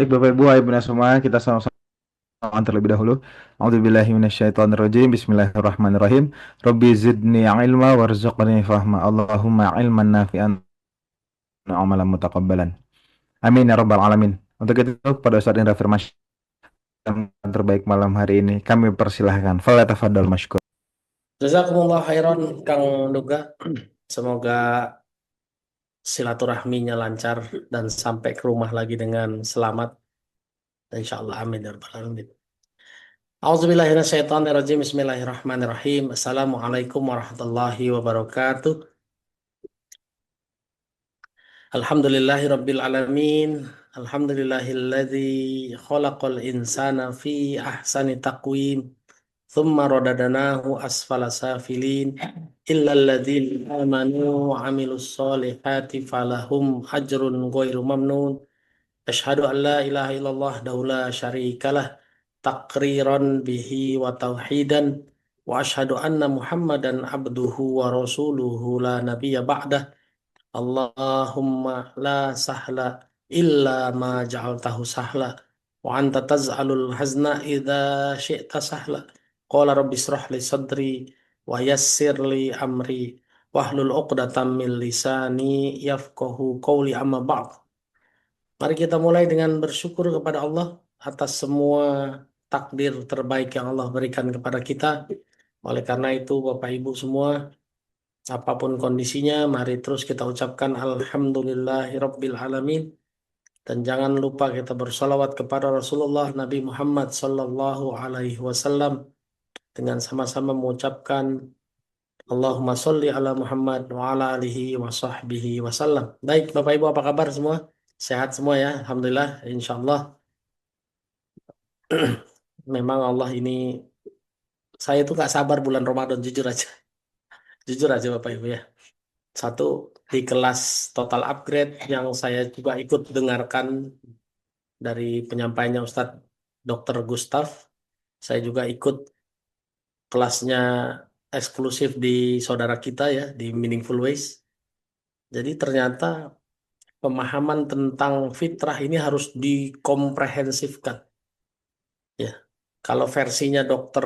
Baik Bapak Ibu, hai benar semua, kita sama-sama terlebih dahulu. A'udzubillahi minasyaitonirrajim. Bismillahirrahmanirrahim. Rabbi zidni ilma warzuqni fahma. Allahumma ilman nafi'an wa amalan mutaqabbalan. Amin ya rabbal alamin. Untuk itu pada saat ini afirmasi yang terbaik malam hari ini kami persilahkan. Falyatafaddal masykur. Jazakumullah khairan Kang Nuga. Semoga silaturahminya lancar dan sampai ke rumah lagi dengan selamat. Insya Allah amin ya rabbal alamin. A'udzubillahiminasyaitonirrajim. Bismillahirrahmanirrahim. Assalamualaikum warahmatullahi wabarakatuh. Alhamdulillahi rabbil alamin. Alhamdulillahilladzi khalaqal insana fi ahsani taqwim. Thumma radadnahu asfala safilin illa alladzina amanu wa amilus solihati falahum ajrun ghairu mamnun. Asyhadu an la ilaha illallah daula syarikalah taqriran bihi wa tauhidan wa asyhadu anna muhammadan abduhu wa rasuluhu la nabiyya ba'dah. Allahumma la sahla illa ma ja'altahu sahla wa anta taz'alul hazna idza syi'ta sahla. Qala rabbi israh li sadri wa yassir li amri wahlul 'uqdatam min lisani yafqahu qawli amma ba'd. Mari kita mulai dengan bersyukur kepada Allah atas semua takdir terbaik yang Allah berikan kepada kita. Oleh karena itu, Bapak Ibu semua, apapun kondisinya, mari terus kita ucapkan Alhamdulillahirabbil alamin, dan jangan lupa kita bersolawat kepada Rasulullah Nabi Muhammad sallallahu alaihi wasallam dengan sama-sama mengucapkan Allahumma sholli ala Muhammad wa ala alihi wa sahbihi wasallam. Baik, Bapak Ibu, apa kabar semua? Sehat semua ya, Alhamdulillah, insya Allah. Memang Allah ini, saya tuh gak sabar bulan Ramadan, jujur aja. Jujur aja Bapak Ibu ya. Satu, di kelas Total Upgrade yang saya juga ikut dengarkan dari penyampaiannya Ustadz Dr. Gustaf, saya juga ikut kelasnya eksklusif di saudara kita ya, di Meaningful Ways. Jadi ternyata pemahaman tentang fitrah ini harus dikomprehensifkan. Ya, kalau versinya Dokter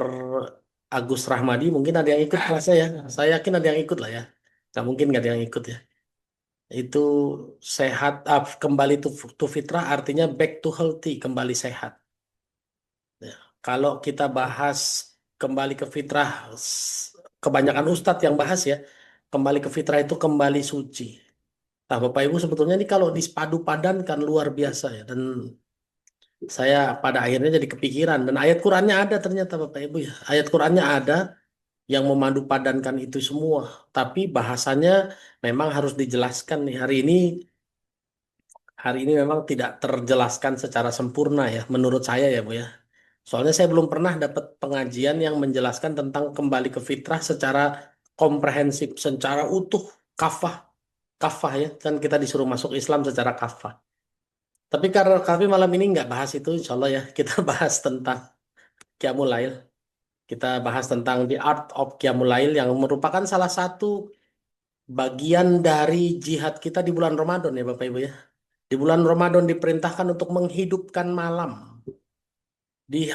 Agus Rahmadi mungkin ada yang ikut kelasnya ya. Saya yakin ada yang ikut lah ya. Nggak mungkin nggak ada yang ikut ya. Itu sehat, kembali to fitrah artinya back to healthy, kembali sehat. Ya. Kalau kita bahas kembali ke fitrah, kebanyakan ustadz yang bahas ya, kembali ke fitrah itu kembali suci. Nah, Bapak Ibu sebetulnya ini kalau dispadu padankan luar biasa ya. Dan saya pada akhirnya jadi kepikiran. Dan ayat Qurannya ada ternyata Bapak Ibu ya. Ayat Qurannya ada yang memadu padankan itu semua. Tapi bahasanya memang harus dijelaskan nih. Hari ini memang tidak terjelaskan secara sempurna ya. Menurut saya ya Bu ya. Soalnya saya belum pernah dapat pengajian yang menjelaskan tentang kembali ke fitrah secara komprehensif, secara utuh, kafah, kafah ya. Kan kita disuruh masuk Islam secara kafah. Tapi karena kami malam ini nggak bahas itu, insya Allah ya. Kita bahas tentang Qiyamul Lail. Kita bahas tentang The Art of Qiyamul Lail yang merupakan salah satu bagian dari jihad kita di bulan Ramadan ya Bapak Ibu ya. Di bulan Ramadan diperintahkan untuk menghidupkan malam. Di,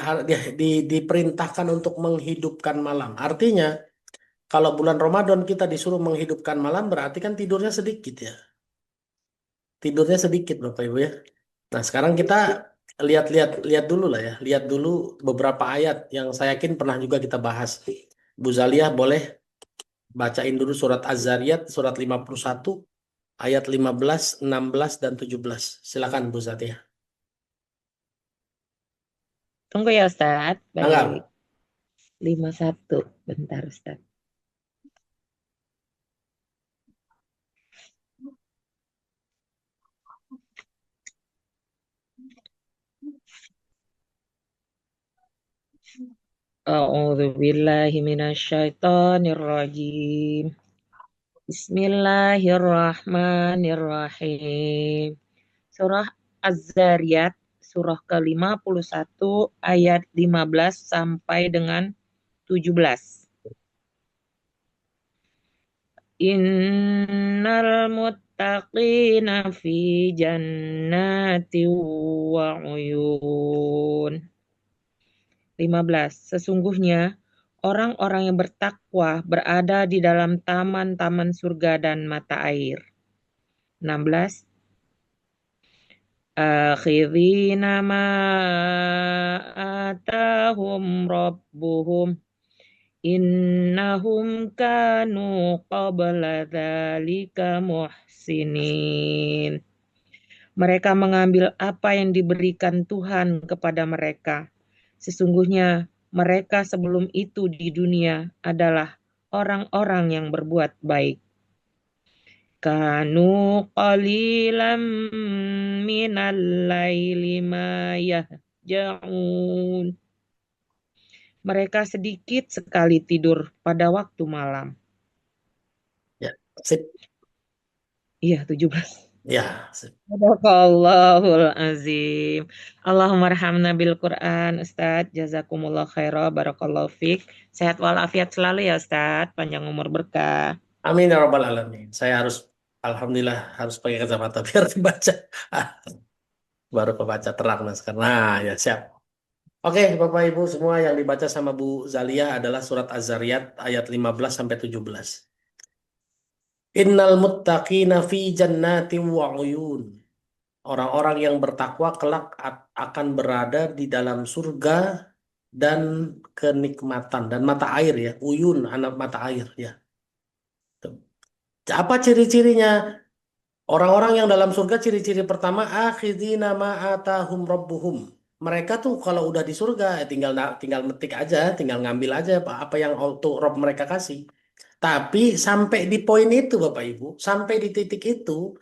diperintahkan untuk menghidupkan malam. Artinya, kalau bulan Ramadan kita disuruh menghidupkan malam, berarti kan tidurnya sedikit ya. Tidurnya sedikit Bapak Ibu ya. Nah, sekarang kita lihat dulu lah ya. Lihat dulu beberapa ayat yang saya yakin pernah juga kita bahas. Bu Zaliah boleh bacain dulu surat Az-Zariyat surat 51 ayat 15, 16 dan 17. Silakan Bu Zaliah. Tunggu ya Ustadz, baik. Tanggal. 51, bentar Ustadz. A'udzu billahi minasyaitonir rajim. Bismillahirrahmanirrahim. Surah Az-Zariyat, surah ke-51 ayat 15 sampai dengan 17. Innal muttaqina fi jannati wa uyun. 15. Sesungguhnya orang-orang yang bertakwa berada di dalam taman-taman surga dan mata air. 16. Akhidhina ma atahum rabbuhum innahum kanu qabla dzalika muhsinin. Mereka mengambil apa yang diberikan Tuhan kepada mereka. Sesungguhnya mereka sebelum itu di dunia adalah orang-orang yang berbuat baik. Kanu qalilan minal laili ma yahja'un. Mereka sedikit sekali tidur pada waktu malam. Ya, sip. Iya, 17. Ya, sip. Sadaqallahul azim. Allahumma rahamna bil Quran, Ustaz. Jazakumullah khairah, barakallahu fiik. Sehat walafiat selalu ya, Ustaz. Panjang umur berkah. Amin ya rabbal alamin. Saya harus, alhamdulillah harus pakai kacamata biar dibaca. Baru kebaca terang nah sekarang. Nah, ya siap. Oke, Bapak Ibu semua, yang dibaca sama Bu Zalia adalah surat Az-Zariyat ayat 15 sampai 17. Innal muttaqina fi jannati wa uyun. Orang-orang yang bertakwa kelak akan berada di dalam surga dan kenikmatan dan mata air ya. Uyun, anak mata air ya. Tuh. Apa ciri-cirinya? Orang-orang yang dalam surga, ciri-ciri pertama, akhidina ma atahum rabbuhum. Mereka tuh kalau udah di surga tinggal metik aja, tinggal ngambil aja apa yang auto Rob mereka kasih. Tapi sampai di poin itu Bapak Ibu, sampai di titik itu,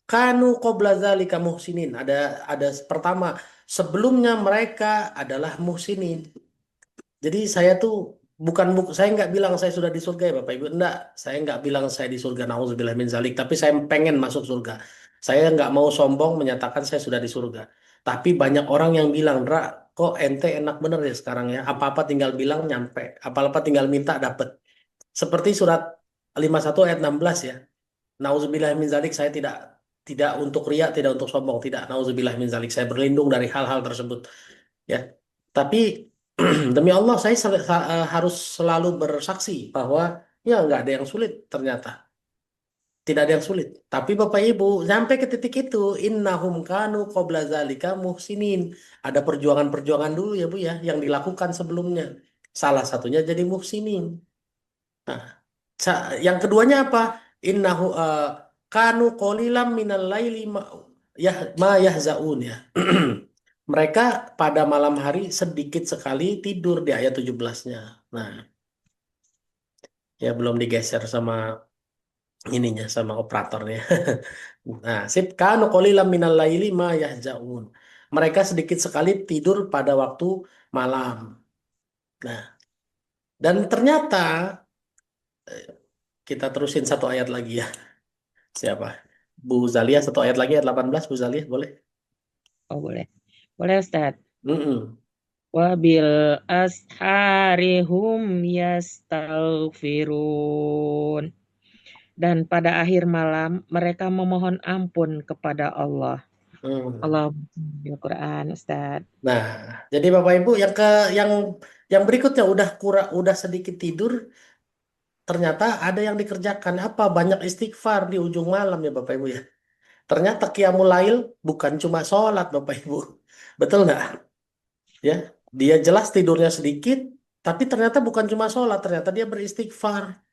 kanu qabla dzalika muhsinin. Ada pertama, sebelumnya mereka adalah muhsinin. Jadi saya tuh saya nggak bilang saya sudah di surga ya Bapak Ibu. Enggak, saya nggak bilang saya di surga. Nauzubillah min zalik. Tapi saya pengen masuk surga. Saya nggak mau sombong menyatakan saya sudah di surga. Tapi banyak orang yang bilang, Ra, kok ente enak bener ya sekarang ya. Apa-apa tinggal bilang nyampe. Apa-apa tinggal minta dapet. Seperti surat 51 ayat 16 ya. Nauzubillah min zalik. Saya tidak tidak untuk riya, tidak untuk sombong, tidak. Nauzubillah min zalik. Saya berlindung dari hal-hal tersebut. Ya. Tapi demi Allah saya harus selalu bersaksi bahwa ya nggak ada yang sulit ternyata. Tidak ada yang sulit. Tapi Bapak Ibu, sampai ke titik itu, innahum kanu qabla zalika muhsinin. Ada perjuangan-perjuangan dulu ya Bu ya, yang dilakukan sebelumnya. Salah satunya jadi muhsinin. Nah, yang keduanya apa? Innahu kanu qalilam minal laili ma yahzaun ya. Mereka pada malam hari sedikit sekali tidur di ayat 17-nya. Nah, ya belum digeser sama ininya, sama operatornya. Nah, sip kanu qalilam minal laili ma yahzaun. Mereka sedikit sekali tidur pada waktu malam. Nah, dan ternyata kita terusin satu ayat lagi ya. Siapa? Bu Zalia satu ayat lagi ayat 18 Bu Zalia boleh? Oh, boleh. Boleh, Ustaz. Mm-mm. Wabil asharihum yastaghfirun. Dan pada akhir malam mereka memohon ampun kepada Allah. Hmm. Allah Al-Quran, Ustaz. Nah, jadi Bapak Ibu yang yang berikutnya udah sedikit tidur, ternyata ada yang dikerjakan apa? Banyak istighfar di ujung malam ya Bapak Ibu ya. Ternyata Qiyamul Lail bukan cuma sholat Bapak Ibu. Betul nggak? Ya, dia jelas tidurnya sedikit, tapi ternyata bukan cuma sholat, ternyata dia beristighfar.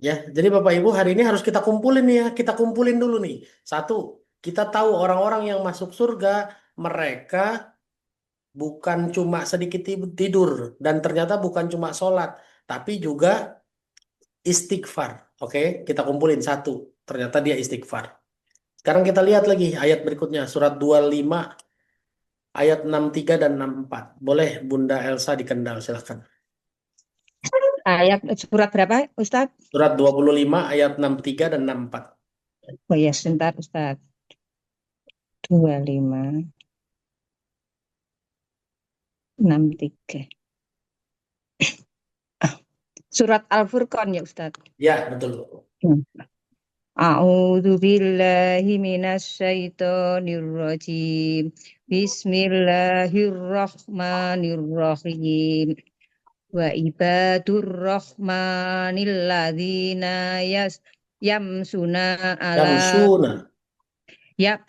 Ya, jadi Bapak Ibu hari ini harus kita kumpulin nih ya, kita kumpulin dulu nih. Satu, kita tahu orang-orang yang masuk surga, mereka bukan cuma sedikit tidur dan ternyata bukan cuma sholat, tapi juga istighfar. Oke, kita kumpulin satu, ternyata dia istighfar. Sekarang kita lihat lagi ayat berikutnya, surat 25 ayat 63 dan 64. Boleh Bunda Elsa di Kendal, silahkan. Ayat surat berapa, Ustadz? Surat 25 ayat 63 dan 64. Oh ya, sebentar, Ustadz. 25, 63. Surat Al-Furqan ya, Ustadz. Ya, betul. Hmm. A'udzu billahi minasyaitonir rajim. Bismillahirrahmanirrahim. Wa ibadur rahmanil ladzina yamsuna ala Yamsuna. ya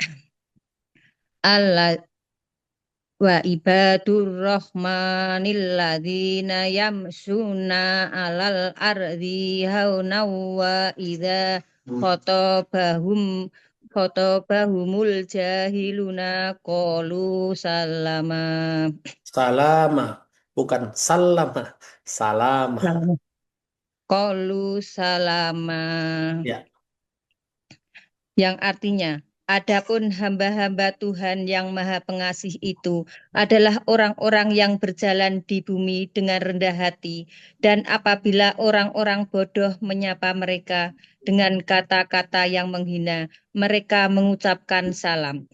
ala wa ibadur rahmanil ladzina yamsuna alal ardi hauna wa idza khatabahum khatabahumul jahiluna qalu salama. Salama. Bukan salama. Salama. Qalu salama. Ya. Yang artinya, adapun hamba-hamba Tuhan yang Maha Pengasih itu adalah orang-orang yang berjalan di bumi dengan rendah hati, dan apabila orang-orang bodoh menyapa mereka dengan kata-kata yang menghina, mereka mengucapkan salam.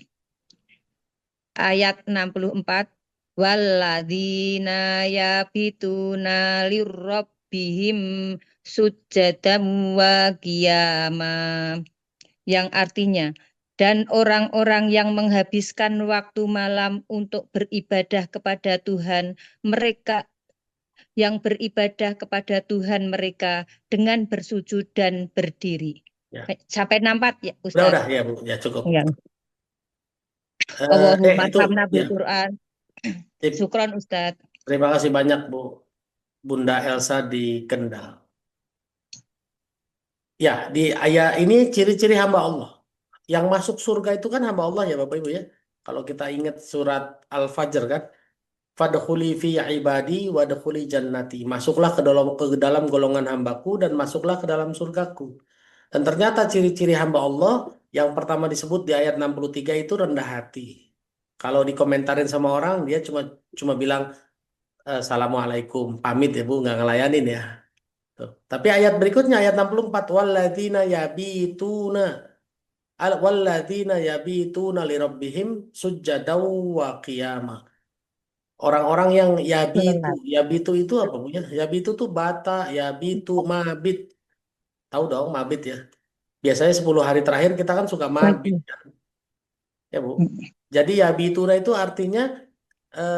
Ayat 64, Walladzina yabituna lirabbihim sujadam wa qiyama. Yang artinya, dan orang-orang yang menghabiskan waktu malam untuk beribadah kepada Tuhan, mereka yang beribadah kepada Tuhan mereka dengan bersujud dan berdiri. Ya. Sampai 64 ya, Udah, Ustaz. ya Bu, ya cukup. Ya. Allahumma Itu hamna bil ya. Quran. Tip. Syukron Ustaz. Terima kasih banyak Bu Bunda Elsa di Kendal. Ya, di ayat ini ciri-ciri hamba Allah. Yang masuk surga itu kan hamba Allah ya Bapak Ibu ya. Kalau kita ingat surat Al-Fajr kan, fadkhuli fi ibadi wadkhuli jannati. Masuklah ke dalam golongan hambaku dan masuklah ke dalam surgaku. Dan ternyata ciri-ciri hamba Allah yang pertama disebut di ayat 63 itu rendah hati. Kalau dikomentarin sama orang dia cuma bilang assalamualaikum, pamit ya Bu, nggak ngelayanin ya. Tuh. Tapi ayat berikutnya ayat 64 walladzina yabituna walladzina yabituna lirabbihim sujadaw wa qiyamah. Orang-orang yang yabitu itu apa Bu ya? Yabitu tuh bata, yabitu, mabit. Tahu dong mabit ya. Biasanya 10 hari terakhir kita kan suka mabit ya Bu. Jadi yabituna itu artinya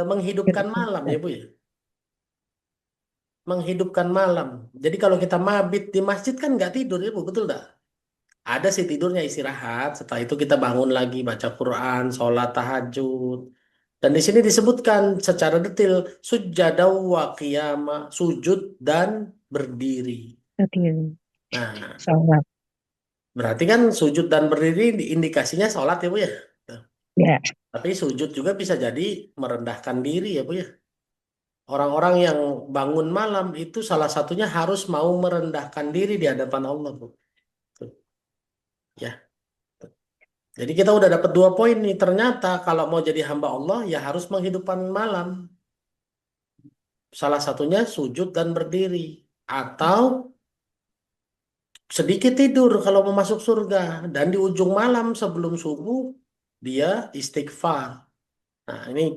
menghidupkan malam ya Bu ya. Menghidupkan malam. Jadi kalau kita mabit di masjid kan nggak tidur ya Bu, betul nggak? Ada sih tidurnya istirahat. Setelah itu kita bangun lagi baca Quran, sholat tahajud. Dan di sini disebutkan secara detail sujadaw wa qiyama, sujud dan berdiri. Nah, Sholat. berarti kan sujud dan berdiri indikasinya sholat ya Bu ya. Ya. Tapi sujud juga bisa jadi merendahkan diri ya Bu ya. Orang-orang yang bangun malam itu salah satunya harus mau merendahkan diri di hadapan Allah Bu. Tuh. Ya. Jadi kita udah dapat 2 poin nih. Ternyata kalau mau jadi hamba Allah ya harus menghidupkan malam. Salah satunya sujud dan berdiri. Atau sedikit tidur kalau mau masuk surga. Dan di ujung malam sebelum subuh dia istighfar. Nah ini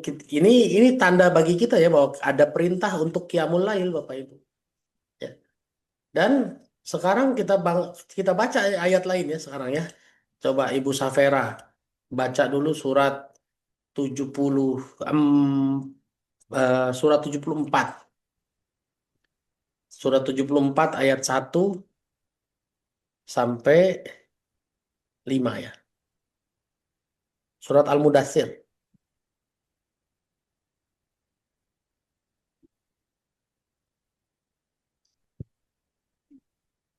tanda bagi kita ya bahwa ada perintah untuk qiyamul lail Bapak Ibu. Ya. Dan sekarang kita baca ayat lain ya sekarang ya. Coba Ibu Safera baca dulu surat 70 surat 74. Surat 74 ayat 1 sampai 5 ya. Surat Al-Mudatsir.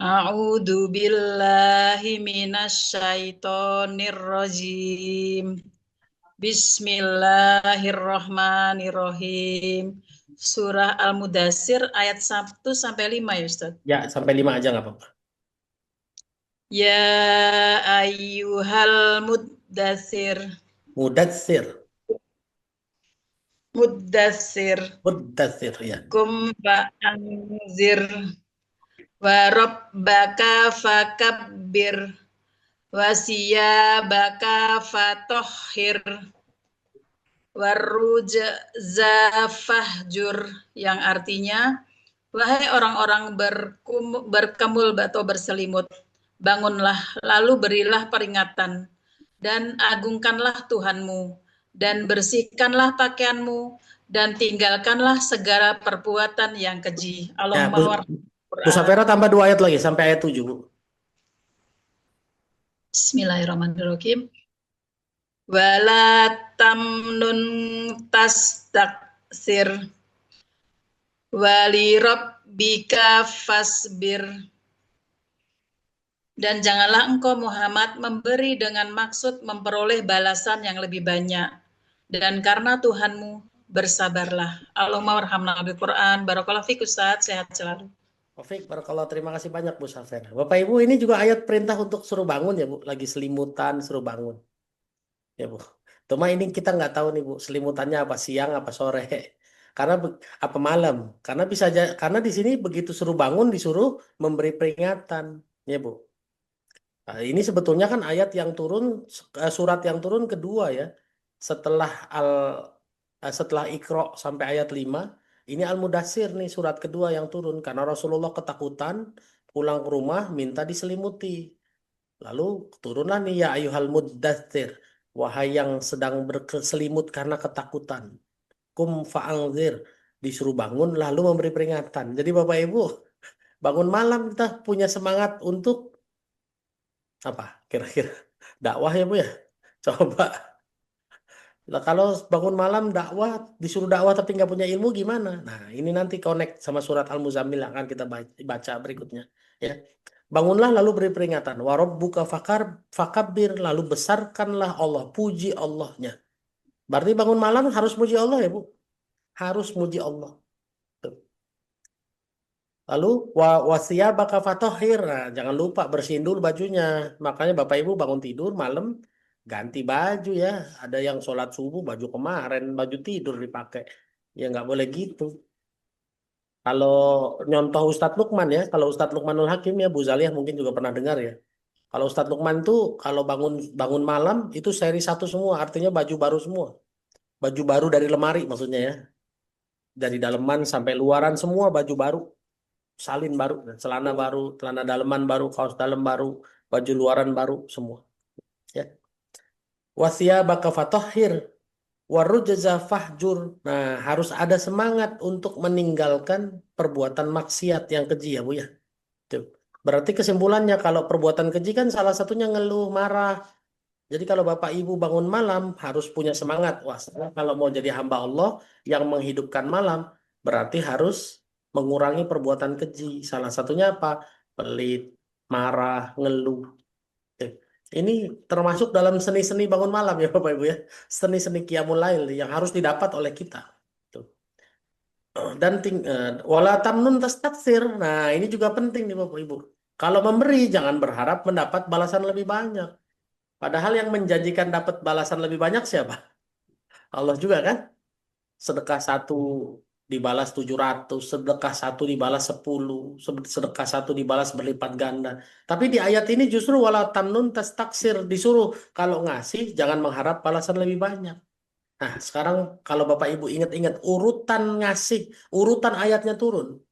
A'udzu billahi minasyaitonir rajim. Bismillahirrahmanirrahim. Surah Al-Mudatsir ayat 1 sampai 5 ya Ustaz. Ya, sampai 5 aja nggak apa-apa. Ya ayyuhal muddatsir. Mudatsir. Muddatsir. Mudatsir ya. Kum fa'anzir. Wa rabbaka fakabbir. Wa siyabaka fatahhir. Warrujza fahjur, yang artinya wahai orang-orang berkemul atau berselimut, Bangunlah, lalu berilah peringatan, dan agungkanlah Tuhanmu, dan bersihkanlah pakaianmu, dan tinggalkanlah segala perbuatan yang keji. Ya, Allahumma Bu warhamna. Safera tambah 2 ayat lagi sampai ayat 7, Bu. Bismillahirrahmanirrahim. Wala tamnun tastaksir wali rabbika fasbir. Dan janganlah engkau Muhammad memberi dengan maksud memperoleh balasan yang lebih banyak. Dan karena Tuhanmu bersabarlah. Allahumma warhamna bil Quran. Barakallahu fiik Ustaz, sehat selalu. Taufik, barakallah, terima kasih banyak Bu Safera. Bapak Ibu, ini juga ayat perintah untuk suruh bangun ya Bu. Lagi selimutan, suruh bangun. Ya Bu. Cuma ini kita nggak tahu nih Bu, selimutannya apa siang apa sore. Karena apa malam. Karena di sini begitu suruh bangun disuruh memberi peringatan. Ya Bu. Nah, ini sebetulnya kan ayat yang turun, surat yang turun kedua ya. Setelah setelah Iqra sampai ayat 5, ini Al-Mudatsir nih surat kedua yang turun. Karena Rasulullah ketakutan, pulang ke rumah minta diselimuti. Lalu turunlah nih ya ayuhal muddatsir. Wahai yang sedang berkeselimut karena ketakutan. Kum fa'angzir. Disuruh bangun lalu memberi peringatan. Jadi Bapak Ibu, bangun malam kita punya semangat untuk apa kira-kira dakwah ya Bu ya. Coba lah kalau bangun malam dakwah disuruh dakwah tapi nggak punya ilmu gimana? Nah ini nanti connect sama surat Al-Muzammil yang akan kita baca berikutnya ya. Bangunlah lalu beri peringatan. Warabbuka fakabbir, lalu besarkanlah Allah, puji Allahnya. Berarti bangun malam harus muji Allah ya Bu, harus muji Allah. Tuh. Lalu wasiyabaka fatahhir. Nah, jangan lupa bersihin dulu bajunya. Makanya Bapak Ibu bangun tidur malam ganti baju ya. Ada yang sholat subuh baju kemarin, baju tidur dipakai. Ya nggak boleh gitu. Kalau nyontoh Ustadz Lukman ya, kalau Ustadz Lukmanul Hakim ya, Bu Zaliyah mungkin juga pernah dengar ya. Kalau Ustadz Lukman tuh kalau bangun bangun malam itu seri satu semua, artinya baju baru semua. Baju baru dari lemari maksudnya ya. Dari daleman sampai luaran semua baju baru. Salin baru, celana baru, celana daleman baru, kaos dalam baru, baju luaran baru semua. Ya. Wasiyabaka fatahhir warujza fahjur. Nah, harus ada semangat untuk meninggalkan perbuatan maksiat yang keji ya, Bu ya. Tuh. Berarti kesimpulannya kalau perbuatan keji kan salah satunya ngeluh, marah. Jadi kalau Bapak Ibu bangun malam harus punya semangat. Wah, saya kalau mau jadi hamba Allah yang menghidupkan malam, berarti harus mengurangi perbuatan keji. Salah satunya apa? Pelit, marah, ngeluh. Tuh. Ini termasuk dalam seni-seni bangun malam ya Bapak Ibu ya. Seni-seni qiyamul lail yang harus didapat oleh kita. Tuh. Dan wala tamnun tastaksir. Nah, ini juga penting nih Bapak Ibu. Kalau memberi jangan berharap mendapat balasan lebih banyak. Padahal yang menjanjikan dapat balasan lebih banyak siapa? Allah juga kan? Sedekah satu dibalas 700, sedekah satu dibalas 10, sedekah satu dibalas berlipat ganda. Tapi di ayat ini justru wala tamnun tastaksir, disuruh kalau ngasih jangan mengharap balasan lebih banyak. Nah, sekarang kalau Bapak Ibu ingat-ingat urutan ngasih, urutan ayatnya turun.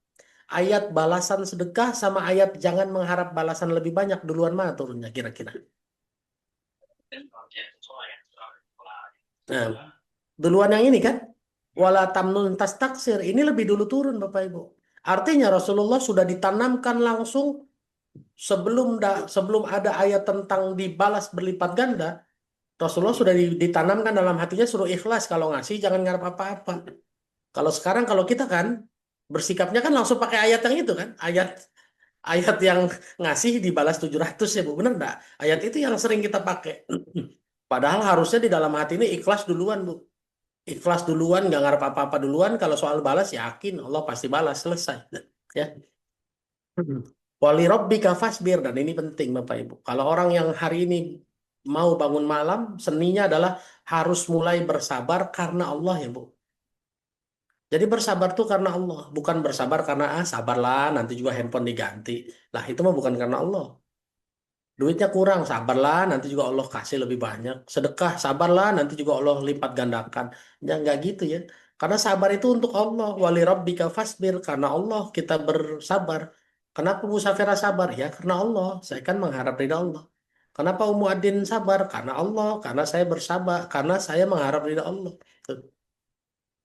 Ayat balasan sedekah sama ayat jangan mengharap balasan lebih banyak duluan mana turunnya kira-kira? Nah, duluan yang ini kan? Wala tamnun tastaksir. Ini lebih dulu turun Bapak Ibu. Artinya Rasulullah sudah ditanamkan langsung sebelum ada ayat tentang dibalas berlipat ganda. Rasulullah sudah ditanamkan dalam hatinya suruh ikhlas kalau ngasih jangan ngarep apa-apa. Kalau sekarang kalau kita kan bersikapnya kan langsung pakai ayat yang itu kan. Ayat yang ngasih dibalas 700 ya Bu. Benar enggak? Ayat itu yang sering kita pakai. Padahal harusnya di dalam hati ini ikhlas duluan Bu. Ikhlas duluan, nggak ngarep apa-apa duluan. Kalau soal balas yakin Allah pasti balas, selesai. Ya. Wali rabbika fasbir, dan ini penting Bapak Ibu. Kalau orang yang hari ini mau bangun malam, seninya adalah harus mulai bersabar karena Allah ya Bu. Jadi bersabar tuh karena Allah, bukan bersabar karena sabarlah nanti juga handphone diganti. Lah itu mah bukan karena Allah. Duitnya kurang, sabarlah nanti juga Allah kasih lebih banyak. Sedekah, sabarlah nanti juga Allah lipat gandakan. Ya nggak gitu ya. Karena sabar itu untuk Allah. Wali rabbika fasbir, karena Allah kita bersabar. Kenapa Ummu Safira sabar? Ya karena Allah. Saya kan mengharap ridha Allah. Kenapa Ummu Adin sabar? Karena Allah. Karena saya bersabar. Karena saya mengharap ridha Allah. Tuh.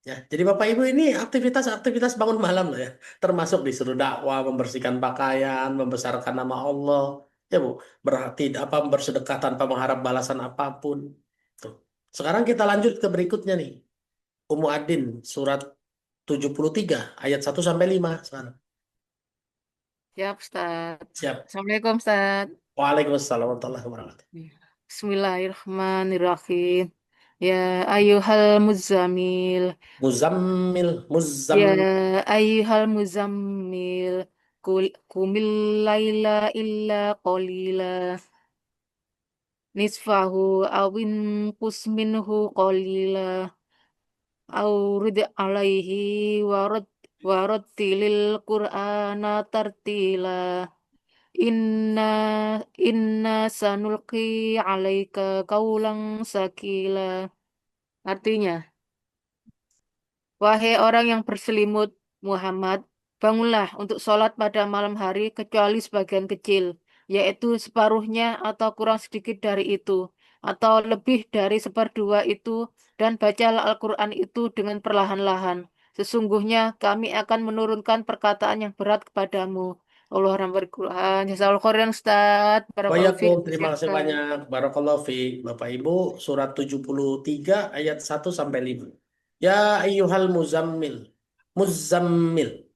Ya, jadi Bapak Ibu ini aktivitas-aktivitas bangun malam loh ya. Termasuk disuruh dakwah, membersihkan pakaian, membesarkan nama Allah. Ya Bu, berarti apa bersedekah tanpa mengharap balasan apapun. Tuh. Sekarang kita lanjut ke berikutnya nih. Ummu Adin surat 73 ayat 1 sampai 5 sekarang. Siap, Ustaz. Siap. Assalamualaikum, Ustaz. Waalaikumsalam warahmatullahi wabarakatuh. Bismillahirrahmanirrahim. Ya ayyuhal muzammil. Muzammil, Ya muzammil. ayyuhal muzammil. Kumil laila illa qalila. Nisfahu awin minhu qalila. Aurid alaihi warattilil Qur'ana tartila. Inna inna sanulqi alaika kaulang sakila. Artinya, wahai orang yang berselimut, Muhammad, bangunlah untuk sholat pada malam hari kecuali sebagian kecil, yaitu separuhnya atau kurang sedikit dari itu, atau lebih dari seperdua itu, dan bacalah Al-Quran itu dengan perlahan-lahan. Sesungguhnya kami akan menurunkan perkataan yang berat kepadamu. Allah Rahman Quran. Jazakallahu khairan Ustaz. Barakallahu fiik. Wayakum, terima kasih banyak. Barakallahu fiik. Bapak Ibu, surat 73 ayat 1 sampai 5. Ya ayyuhal muzammil. Muzammil.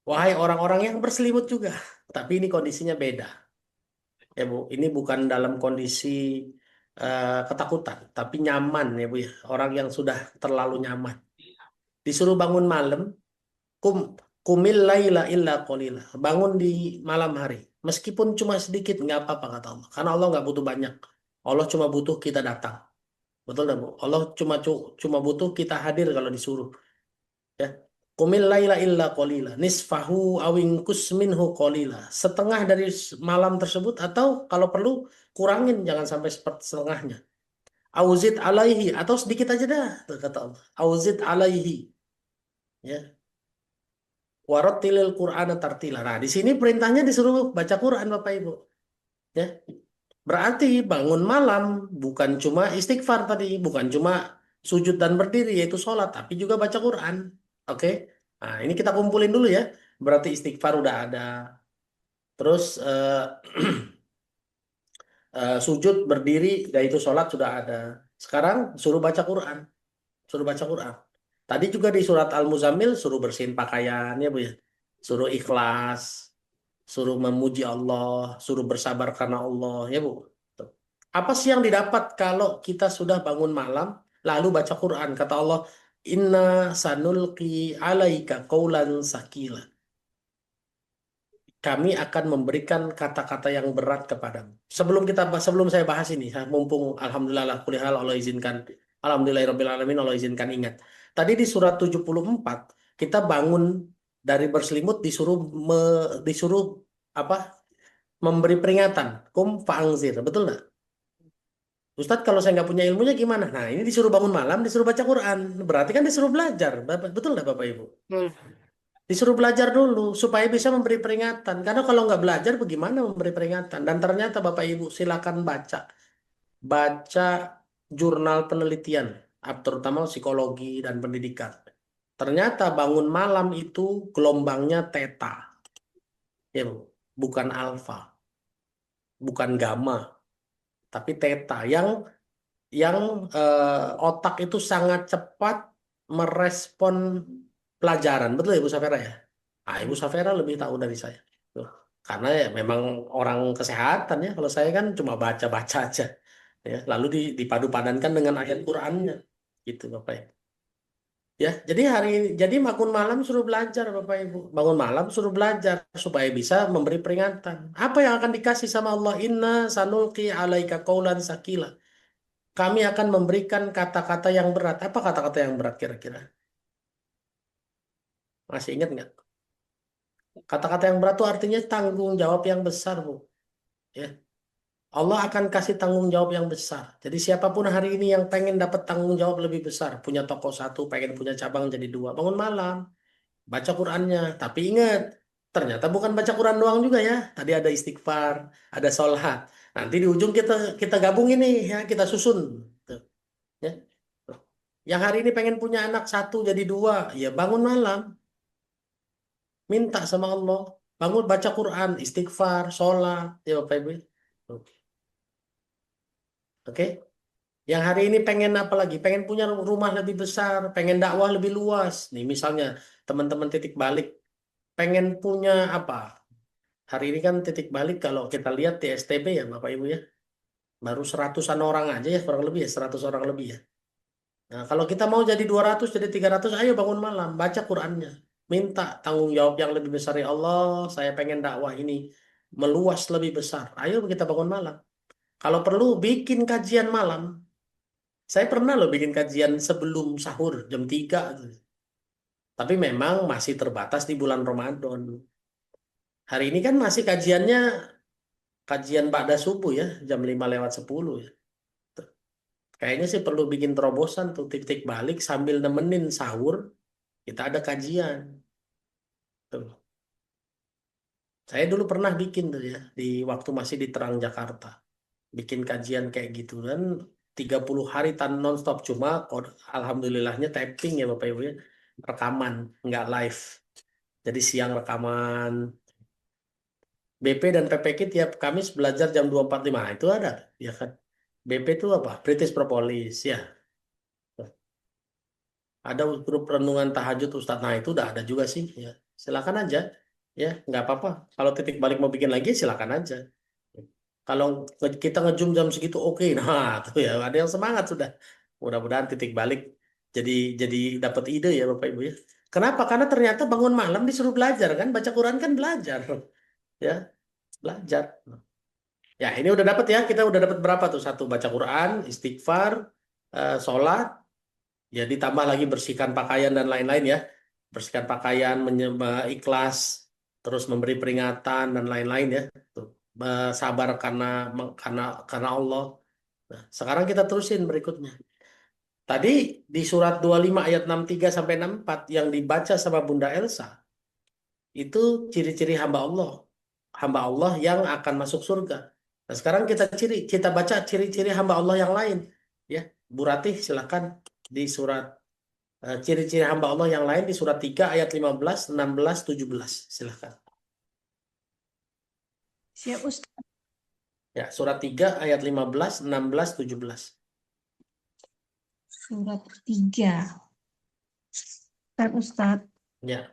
Wahai orang-orang yang berselimut juga. Tapi ini kondisinya beda. Ya Bu, ini bukan dalam kondisi ketakutan, tapi nyaman ya Bu ya. Orang yang sudah terlalu nyaman. Disuruh bangun malam, kum kumil laila illa qalila. Bangun di malam hari. Meskipun cuma sedikit nggak apa-apa kata Allah. Karena Allah nggak butuh banyak. Allah cuma butuh kita datang. Betul nggak Bu? Allah cuma butuh kita hadir kalau disuruh. Ya. Kumil laila illa qalila. Nisfahu awingkus minhu qalila. Setengah dari malam tersebut atau kalau perlu kurangin jangan sampai setengahnya. Auzid alaihi atau sedikit aja dah tuh kata Allah. Auzid alaihi. Ya. Warattilil Qur'ana tartila. Nah, di sini perintahnya disuruh baca Quran Bapak Ibu. Ya. Berarti bangun malam bukan cuma istighfar tadi, bukan cuma sujud dan berdiri yaitu sholat, tapi juga baca Quran. Oke. Nah, ini kita kumpulin dulu ya. Berarti istighfar udah ada. Terus sujud berdiri yaitu sholat sudah ada. Sekarang suruh baca Quran. Suruh baca Quran. Tadi juga di surat Al-Muzammil suruh bersihin pakaian ya Bu ya. Suruh ikhlas, suruh memuji Allah, suruh bersabar karena Allah ya Bu. Tuh. Apa sih yang didapat kalau kita sudah bangun malam lalu baca Quran? Kata Allah, Inna sanulqi alaika qaulan sakila. Kami akan memberikan kata-kata yang berat kepadamu. Sebelum saya bahas ini, mumpung alhamdulillah kulihal Allah izinkan, alhamdulillahirabbil alamin Allah izinkan ingat. Tadi di surat 74 kita bangun dari berselimut disuruh apa? Memberi peringatan, kum fa'angzir, betul nggak? Ustadz kalau saya nggak punya ilmunya gimana? Nah ini disuruh bangun malam, disuruh baca Quran, berarti kan disuruh belajar, betul nggak Bapak Ibu? Betul. Disuruh belajar dulu supaya bisa memberi peringatan. Karena kalau nggak belajar bagaimana memberi peringatan? Dan ternyata Bapak Ibu silakan baca jurnal penelitian, terutama psikologi dan pendidikan. Ternyata bangun malam itu gelombangnya theta, ya Bu, bukan alfa, bukan gamma, tapi theta yang otak itu sangat cepat merespon pelajaran. Betul ya, Ibu Safera ya? Ah, Ibu Safera lebih tahu dari saya. Tuh. Karena ya memang orang kesehatan ya. Kalau saya kan cuma baca-baca aja. Ya, lalu dipadu-padankan dengan ayat Qur'annya. Gitu Bapak Ibu. Ya, jadi bangun malam suruh belajar Bapak Ibu. Bangun malam suruh belajar supaya bisa memberi peringatan. Apa yang akan dikasih sama Allah? Inna sanulqi alaika qaulan sakila. Kami akan memberikan kata-kata yang berat. Apa kata-kata yang berat kira-kira? Masih ingat nggak? Kata-kata yang berat itu artinya tanggung jawab yang besar, Bu. Ya. Allah akan kasih tanggung jawab yang besar. Jadi siapapun hari ini yang pengen dapat tanggung jawab lebih besar, punya toko satu, pengen punya cabang jadi dua, bangun malam, baca Qur'annya. Tapi ingat, Ternyata bukan baca Quran doang juga ya. Tadi ada istighfar, ada sholat. Nanti di ujung kita kita gabung ini ya, kita susun. Tuh, ya. Yang hari ini pengen punya anak satu jadi dua, ya bangun malam, minta sama Allah, bangun baca Quran, istighfar, sholat, ya Bapak Ibu. Oke. Oke. Yang hari ini pengen apa lagi? Pengen punya rumah lebih besar, pengen dakwah lebih luas. Nih misalnya teman-teman titik balik, pengen punya apa? Hari ini kan titik balik kalau kita lihat di STB ya Bapak Ibu ya, baru seratusan orang aja ya, kurang lebih ya, 100 orang lebih ya. Nah, kalau kita mau jadi 200, jadi 300, ayo bangun malam, baca Qur'annya. Minta tanggung jawab yang lebih besar ya Allah, saya pengen dakwah ini meluas lebih besar. Ayo kita bangun malam. Kalau perlu bikin kajian malam. Saya pernah loh bikin kajian sebelum sahur jam 3 tuh. Tapi memang masih terbatas di bulan Ramadan. Hari ini kan masih kajian ba'da subuh ya, jam 5:10 ya. Kayaknya sih perlu bikin terobosan tuh titik balik sambil nemenin sahur, kita ada kajian. Tuh. Saya dulu pernah bikin tuh ya, di waktu masih di Terang Jakarta. Bikin kajian kayak gitu dan 30 hari nonstop. Cuma alhamdulillahnya tapping ya Bapak Ibu ya. Rekaman, nggak live. Jadi siang rekaman. BP dan PPK tiap Kamis belajar jam 2.45. Nah, itu ada, ya kan. BP itu apa? British Propolis, ya. Ada grup renungan tahajud Ustadz. Nah, itu udah ada juga sih, ya. Silakan aja, ya, nggak apa-apa. Kalau titik balik mau bikin lagi, silakan aja. Kalau kita ngejum jam segitu, oke. Nah, tuh ya, ada yang semangat sudah. Mudah-mudahan titik balik jadi jadi dapat ide ya Bapak Ibu ya. Kenapa? Karena ternyata bangun malam disuruh belajar kan, baca Quran kan belajar, ya, belajar. Ya, ini udah dapat ya. Kita udah dapat berapa tuh? Satu, baca Quran, istighfar, sholat, ya ditambah lagi bersihkan pakaian dan lain-lain ya. Bersihkan pakaian, ikhlas, terus memberi peringatan dan lain-lain ya. Tuh. Sabar karena Allah. Nah, sekarang kita terusin berikutnya. Tadi di surat 25 ayat 63 sampai 64 yang dibaca sama Bunda Elsa, itu ciri-ciri hamba Allah. Hamba Allah yang akan masuk surga. Nah, sekarang kita baca ciri-ciri hamba Allah yang lain. Ya, Bu Ratih silakan di surat ciri-ciri hamba Allah yang lain di surat 3 ayat 15, 16, 17. Silakan. Siap Ustaz. Ya, surat 3 ayat 15, 16, 17. Surat 3. Ustaz. Ya.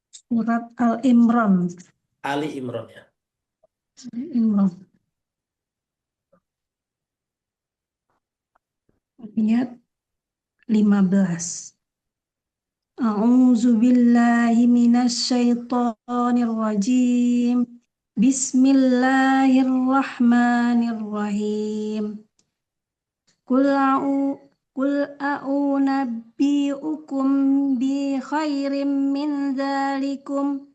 Surat Al-Imran. Ali Imran ya. Imran. Ayat 15. A'udzu billahi minasyaitonir rajim. Bismillahirrahmanirrahim. Qul a'unabbi'ukum bi khairim min dzalikum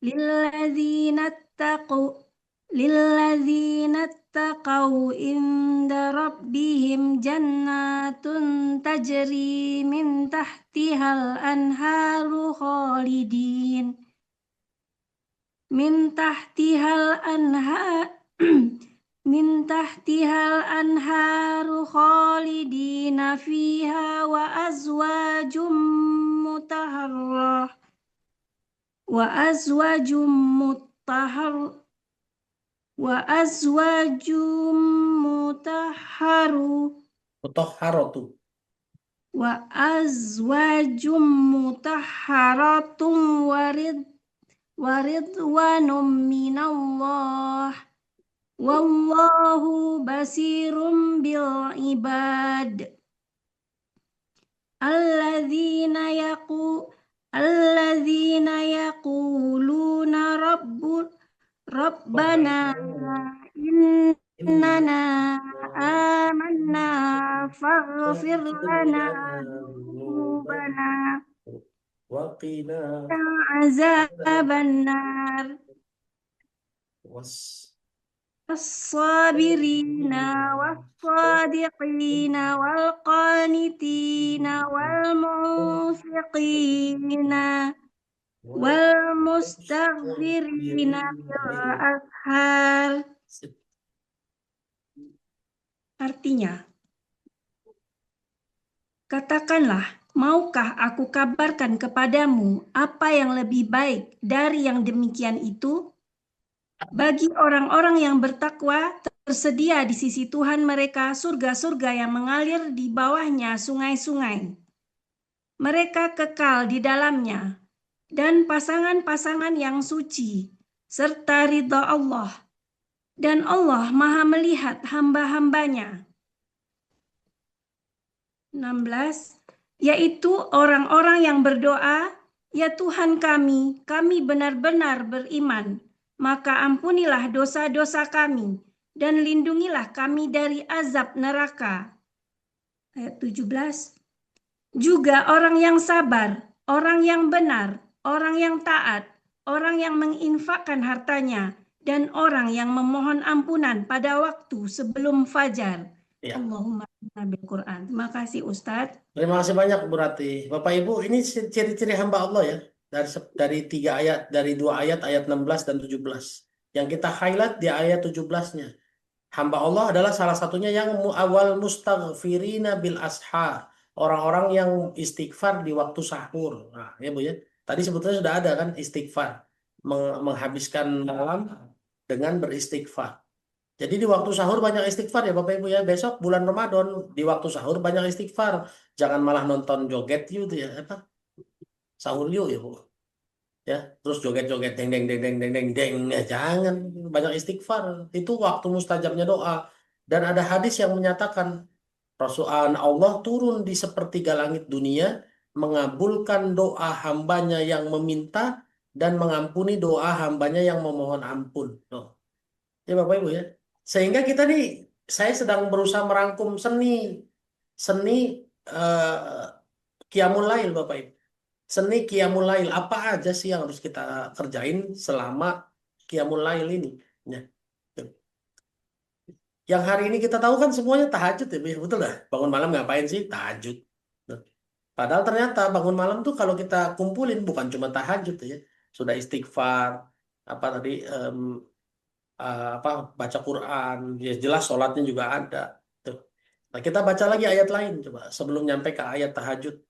lilladzina taqaw inda rabbihim jannatun tajri min tahtihal anharu khalidin min tahtihal anharu khalidina fiha wa azwajum mutahharrah wa azwajum Mutahharatu. wa azwajum mutahharatun waridwanum minallah wallahu basirum bil ibad alladzina yaquluna rabbana innana amanna faghfir lana dzunubana Waqina azaban nar as-sabirina was-sadiqina wal-qanitina wal-munfiqina wal-mustaghfirina bil-ashar. Artinya, katakanlah, maukah aku kabarkan kepadamu apa yang lebih baik dari yang demikian itu? Bagi orang-orang yang bertakwa, tersedia di sisi Tuhan mereka surga-surga yang mengalir di bawahnya sungai-sungai. Mereka kekal di dalamnya, dan pasangan-pasangan yang suci, serta ridha Allah. Dan Allah Maha melihat hamba-hambanya. 16. Yaitu orang-orang yang berdoa, ya Tuhan kami benar-benar beriman. Maka ampunilah dosa-dosa kami, dan lindungilah kami dari azab neraka. Ayat 17. Juga orang yang sabar, orang yang benar, orang yang taat, orang yang menginfakkan hartanya, dan orang yang memohon ampunan pada waktu sebelum fajar. Ya. Allahumma bil Quran. Terima kasih Ustadz. Terima kasih banyak Bu Rati. Bapak Ibu, ini ciri-ciri hamba Allah ya. Dari 3 ayat, dari 2 ayat, ayat 16 dan 17. Yang kita highlight di ayat 17-nya. Hamba Allah adalah salah satunya yang awal mustaghfirina bil ashar. Orang-orang yang istighfar di waktu sahur. Nah, ya Bu ya. Tadi sebetulnya sudah ada kan istighfar. Menghabiskan malam dengan beristighfar. Jadi di waktu sahur banyak istighfar ya Bapak Ibu ya. Besok bulan Ramadan di waktu sahur banyak istighfar. Jangan malah nonton joget yuk ya apa? Sahur yuk ya Bu. Ya, terus joget-joget deng deng deng deng deng deng deng. Ya, jangan banyak istighfar. Itu waktu mustajabnya doa. Dan ada hadis yang menyatakan Rasulullah Allah turun di sepertiga langit dunia mengabulkan doa hambanya yang meminta dan mengampuni doa hambanya yang memohon ampun. Tuh. Ya Bapak Ibu ya. Sehingga kita nih, saya sedang berusaha merangkum seni Qiyamul Lail Bapak Ibu. Seni Qiyamul Lail, apa aja sih yang harus kita kerjain selama Qiyamul Lail ini? Ya. Yang hari ini kita tahu kan semuanya tahajud ya, betul lah. Bangun malam ngapain sih? Tahajud. Padahal ternyata bangun malam tuh kalau kita kumpulin bukan cuma tahajud ya, sudah istighfar, apa tadi apa baca Quran, ya jelas sholatnya juga ada. Tuh. Nah, kita baca lagi ayat lain coba sebelum nyampe ke ayat tahajud.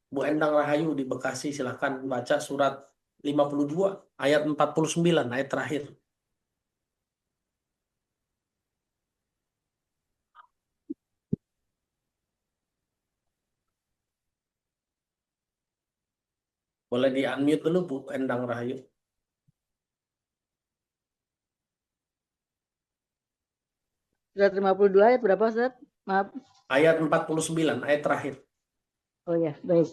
Bu Endang Rahayu di Bekasi silahkan baca surat 52 ayat 49 ayat terakhir. Boleh di unmute dulu Bu Endang Rahayu. Surat 52 ayat berapa Ustaz? Maaf. Ayat 49 ayat terakhir. Oh ya, baik.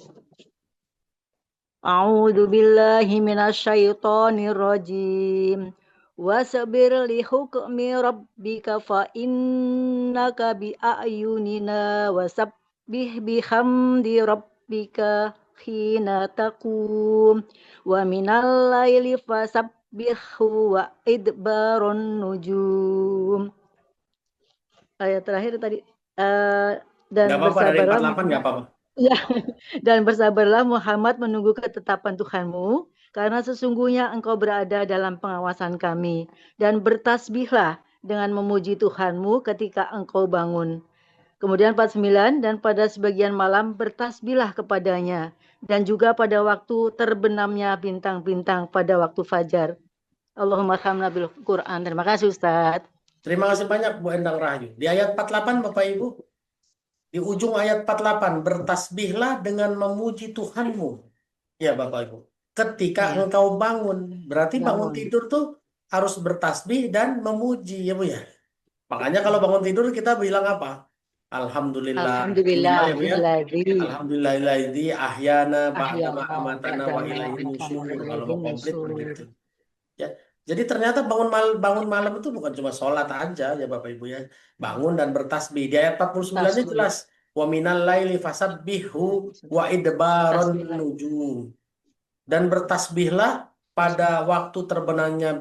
A'udzu billahi minasyaitonir rajim. Wasbir li hukmi rabbika fa innaka bi a'yunina wasabbih bihamdi rabbika hina taqum wa minal laili fasabbihhu wa idbaron nujum. Ayat terakhir tadi dan Nggak apa-apa, dari bersabarlah 48 nggak apa-apa. Ya, dan bersabarlah Muhammad menunggu ketetapan Tuhanmu, karena sesungguhnya engkau berada dalam pengawasan kami. Dan bertasbihlah dengan memuji Tuhanmu ketika engkau bangun. Kemudian 49, dan pada sebagian malam bertasbihlah kepadanya. Dan juga pada waktu terbenamnya bintang-bintang pada waktu fajar. Allahumma khamna bil Quran. Terima kasih Ustaz. Terima kasih banyak Bu Endang Rahayu. Di ayat 48 Bapak Ibu. Di ujung ayat 48, bertasbihlah dengan memuji Tuhanmu. Ya Bapak Ibu. Ketika engkau bangun. Berarti bangun tidur tuh harus bertasbih dan memuji ya Bu ya. Makanya kalau bangun tidur kita bilang apa? Alhamdulillah. Alhamdulillahilladzi ahyana ba'da ma amatana wa ilaihi nusyur. Kalau mau komplit begitu. Ya. Jadi ternyata bangun malam itu bukan cuma sholat aja ya Bapak Ibu ya. Bangun dan bertasbih. Di ayat 49-nya jelas. Wa minal laili fasabbihu wa idbaron nujum. Dan bertasbihlah pada waktu terbenamnya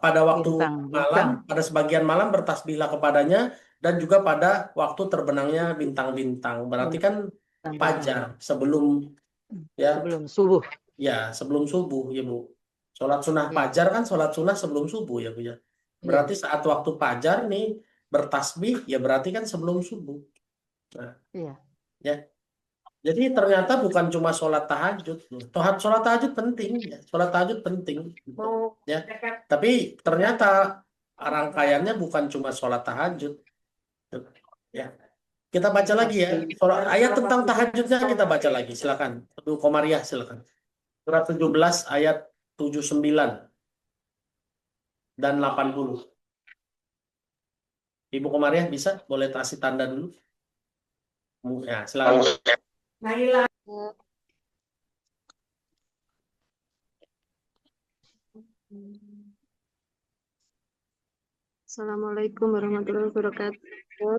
pada waktu Bintang, malam, pada sebagian malam bertasbihlah kepadanya, dan juga pada waktu terbenamnya bintang-bintang. Berarti kan fajar sebelum ya sebelum subuh. sebelum subuh ya Bu. Sholat sunnah Iya. fajar kan sholat sunnah sebelum subuh ya Bu ya. Berarti saat waktu fajar nih bertasbih ya berarti kan sebelum subuh. Nah, Iya. ya. Jadi ternyata bukan cuma sholat tahajud, sholat tahajud penting, ya. Sholat tahajud penting, ya. Tapi ternyata rangkaiannya bukan cuma sholat tahajud, ya. Kita baca lagi ya, ayat tentang tahajudnya kita baca lagi, silakan. Ibu Komariah silakan. Surat 17 ayat 79 dan 80. Ibu Komariah bisa, boleh kasih tanda dulu. Ya, silakan. Assalamualaikum warahmatullahi wabarakatuh.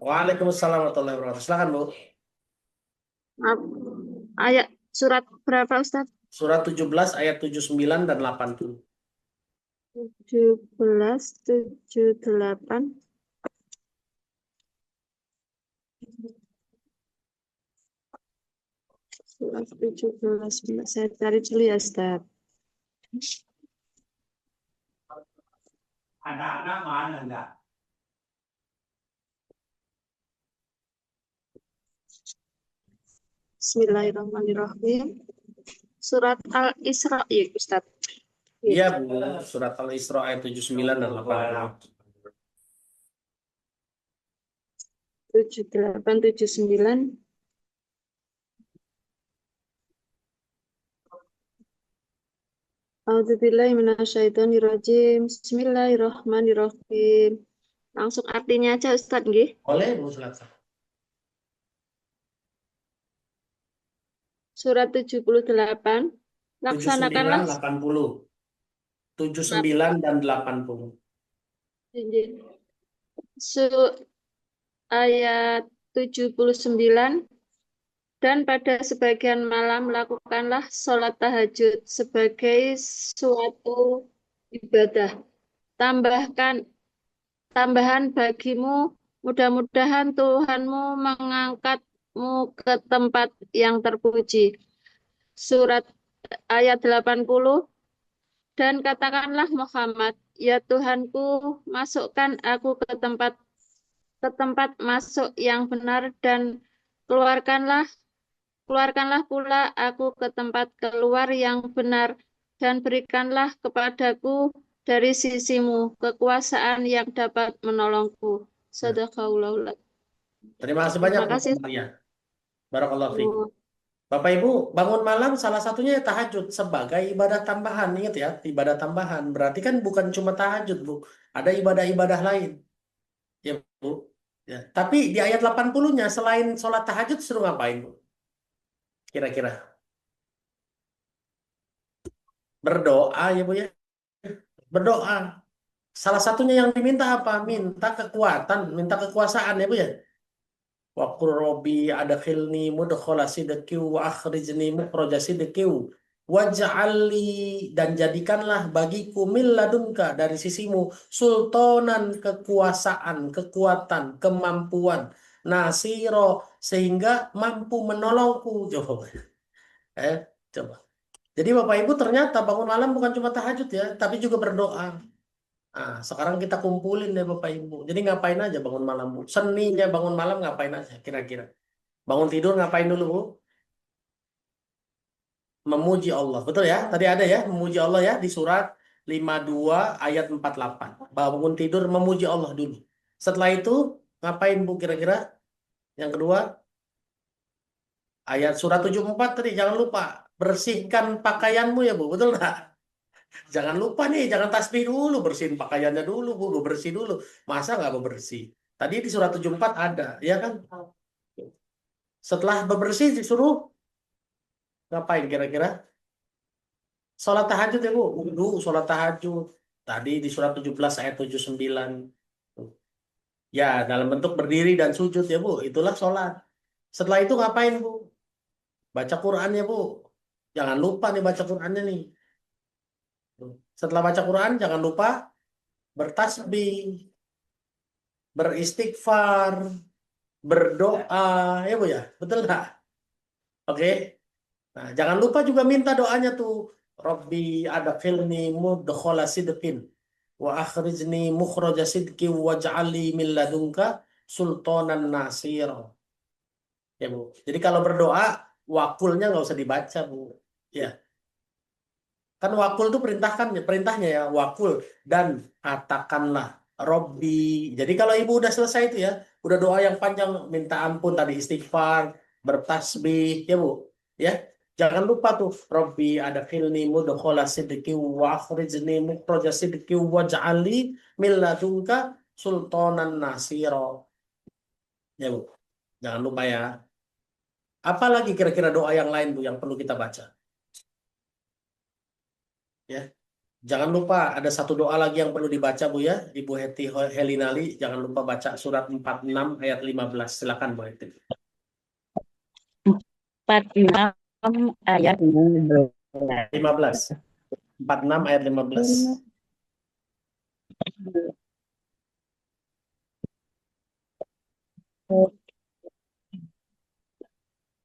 Waalaikumsalam warahmatullahi wabarakatuh. Silakan Bu. Maaf, ayat surat berapa Ustaz? Surat 17 ayat 79 dan 80. 17, 78. Surat 17, saya cari dulu ya Ustaz. Anak-anak mana enggak? Bismillahirrahmanirrahim. Surat Al-Isra ya Ustaz. Iya Bu, surat Al-Isra ayat 79 dan 80. 78, 79. A'udzubillahi minasyaitonirrajim. Bismillahirrahmanirrahim. Langsung artinya aja Ustaz nggih. Boleh Bu, silakan. Surat 78. Laksanakanlah 79, 80. 79 dan 80. Ayat 79. Dan pada sebagian malam lakukanlah sholat tahajud sebagai suatu ibadah. Tambahan bagimu, mudah-mudahan Tuhanmu mengangkatmu ke tempat yang terpuji. Surat ayat 80. Dan katakanlah Muhammad, ya Tuhanku, masukkan aku ke tempat masuk yang benar, dan keluarkanlah pula aku ke tempat keluar yang benar, dan berikanlah kepadaku dari sisimu kekuasaan yang dapat menolongku. Sadaqallahul adzim. Terima kasih banyak Terima kasih. Bu Maria. Barakallahu fiik. Bapak Ibu, bangun malam salah satunya ya tahajud sebagai ibadah tambahan. Ingat ya, ibadah tambahan. Berarti kan bukan cuma tahajud, Bu. Ada ibadah-ibadah lain. Ya, Bu. Ya. Tapi di ayat 80-nya selain sholat tahajud suruh ngapain, Bu? Kira-kira. Berdoa ya, Bu ya. Berdoa. Salah satunya yang diminta apa? Minta kekuatan, minta kekuasaan ya, Bu ya. Wa qur rabbi adkhilni mudkhala sidqi wa akhrijni mukhraja sidqi waj'alli, dan jadikanlah bagiku min ladunka, dari sisimu, sultanan, kekuasaan, kekuatan, kemampuan, nasiro, sehingga mampu menolongku. Coba. Coba. Jadi Bapak Ibu ternyata bangun malam bukan cuma tahajud ya, tapi juga berdoa. Nah, sekarang kita kumpulin deh Bapak Ibu. Jadi ngapain aja bangun malam, Bu? Seninya bangun malam ngapain aja kira-kira? Bangun tidur ngapain dulu, Bu? Memuji Allah. Betul ya? Tadi ada ya, memuji Allah ya di surat 52 ayat 48. Bangun tidur memuji Allah dulu. Setelah itu ngapain, Bu, kira-kira? Yang kedua, ayat surat 74 tadi, jangan lupa bersihkan pakaianmu ya, Bu. Betul nggak? Jangan lupa nih, jangan tasbih dulu, bersihin pakaiannya dulu, Bu, bersih dulu. Masa nggak bebersih? Tadi di surat 74 ada, ya kan? Setelah bebersih disuruh ngapain kira-kira? Sholat tahajud ya, Bu. Wudu, sholat tahajud. Tadi di surat 17 ayat 79. Ya, dalam bentuk berdiri dan sujud ya, Bu. Itulah sholat. Setelah itu ngapain, Bu? Baca Quran ya, Bu. Jangan lupa nih baca Qurannya nih. Setelah baca Quran jangan lupa bertasbih, beristighfar, berdoa, ya Bu ya, betul nggak? Oke. Nah, jangan lupa juga minta doanya tuh. Rabbi adkhilni mudkhala sidqin wa akhrijni mukhraja sidqin waj'alni min ladunka sultanan nasira. Ya Bu. Jadi kalau berdoa wakulnya nggak usah dibaca Bu. Ya. Kan wakul itu perintahnya ya wakul dan katakanlah Robbi. Jadi kalau ibu udah selesai itu ya, udah doa yang panjang minta ampun tadi istighfar, bertasbih ya Bu. Ya. Jangan lupa tuh Robbi adkhilni mudkhala sidqi wa akhrijni mukhraja sidqi waj'alni min ladunka sultanan nasira. Ya Bu. Jangan lupa ya. Apalagi kira-kira doa yang lain Bu yang perlu kita baca? Ya. Jangan lupa ada satu doa lagi yang perlu dibaca Bu ya, Ibu Heti Helinali. Jangan lupa baca surat 46 ayat 15. Silakan Bu Heti. 46 ayat 15. 15. 46 ayat 15.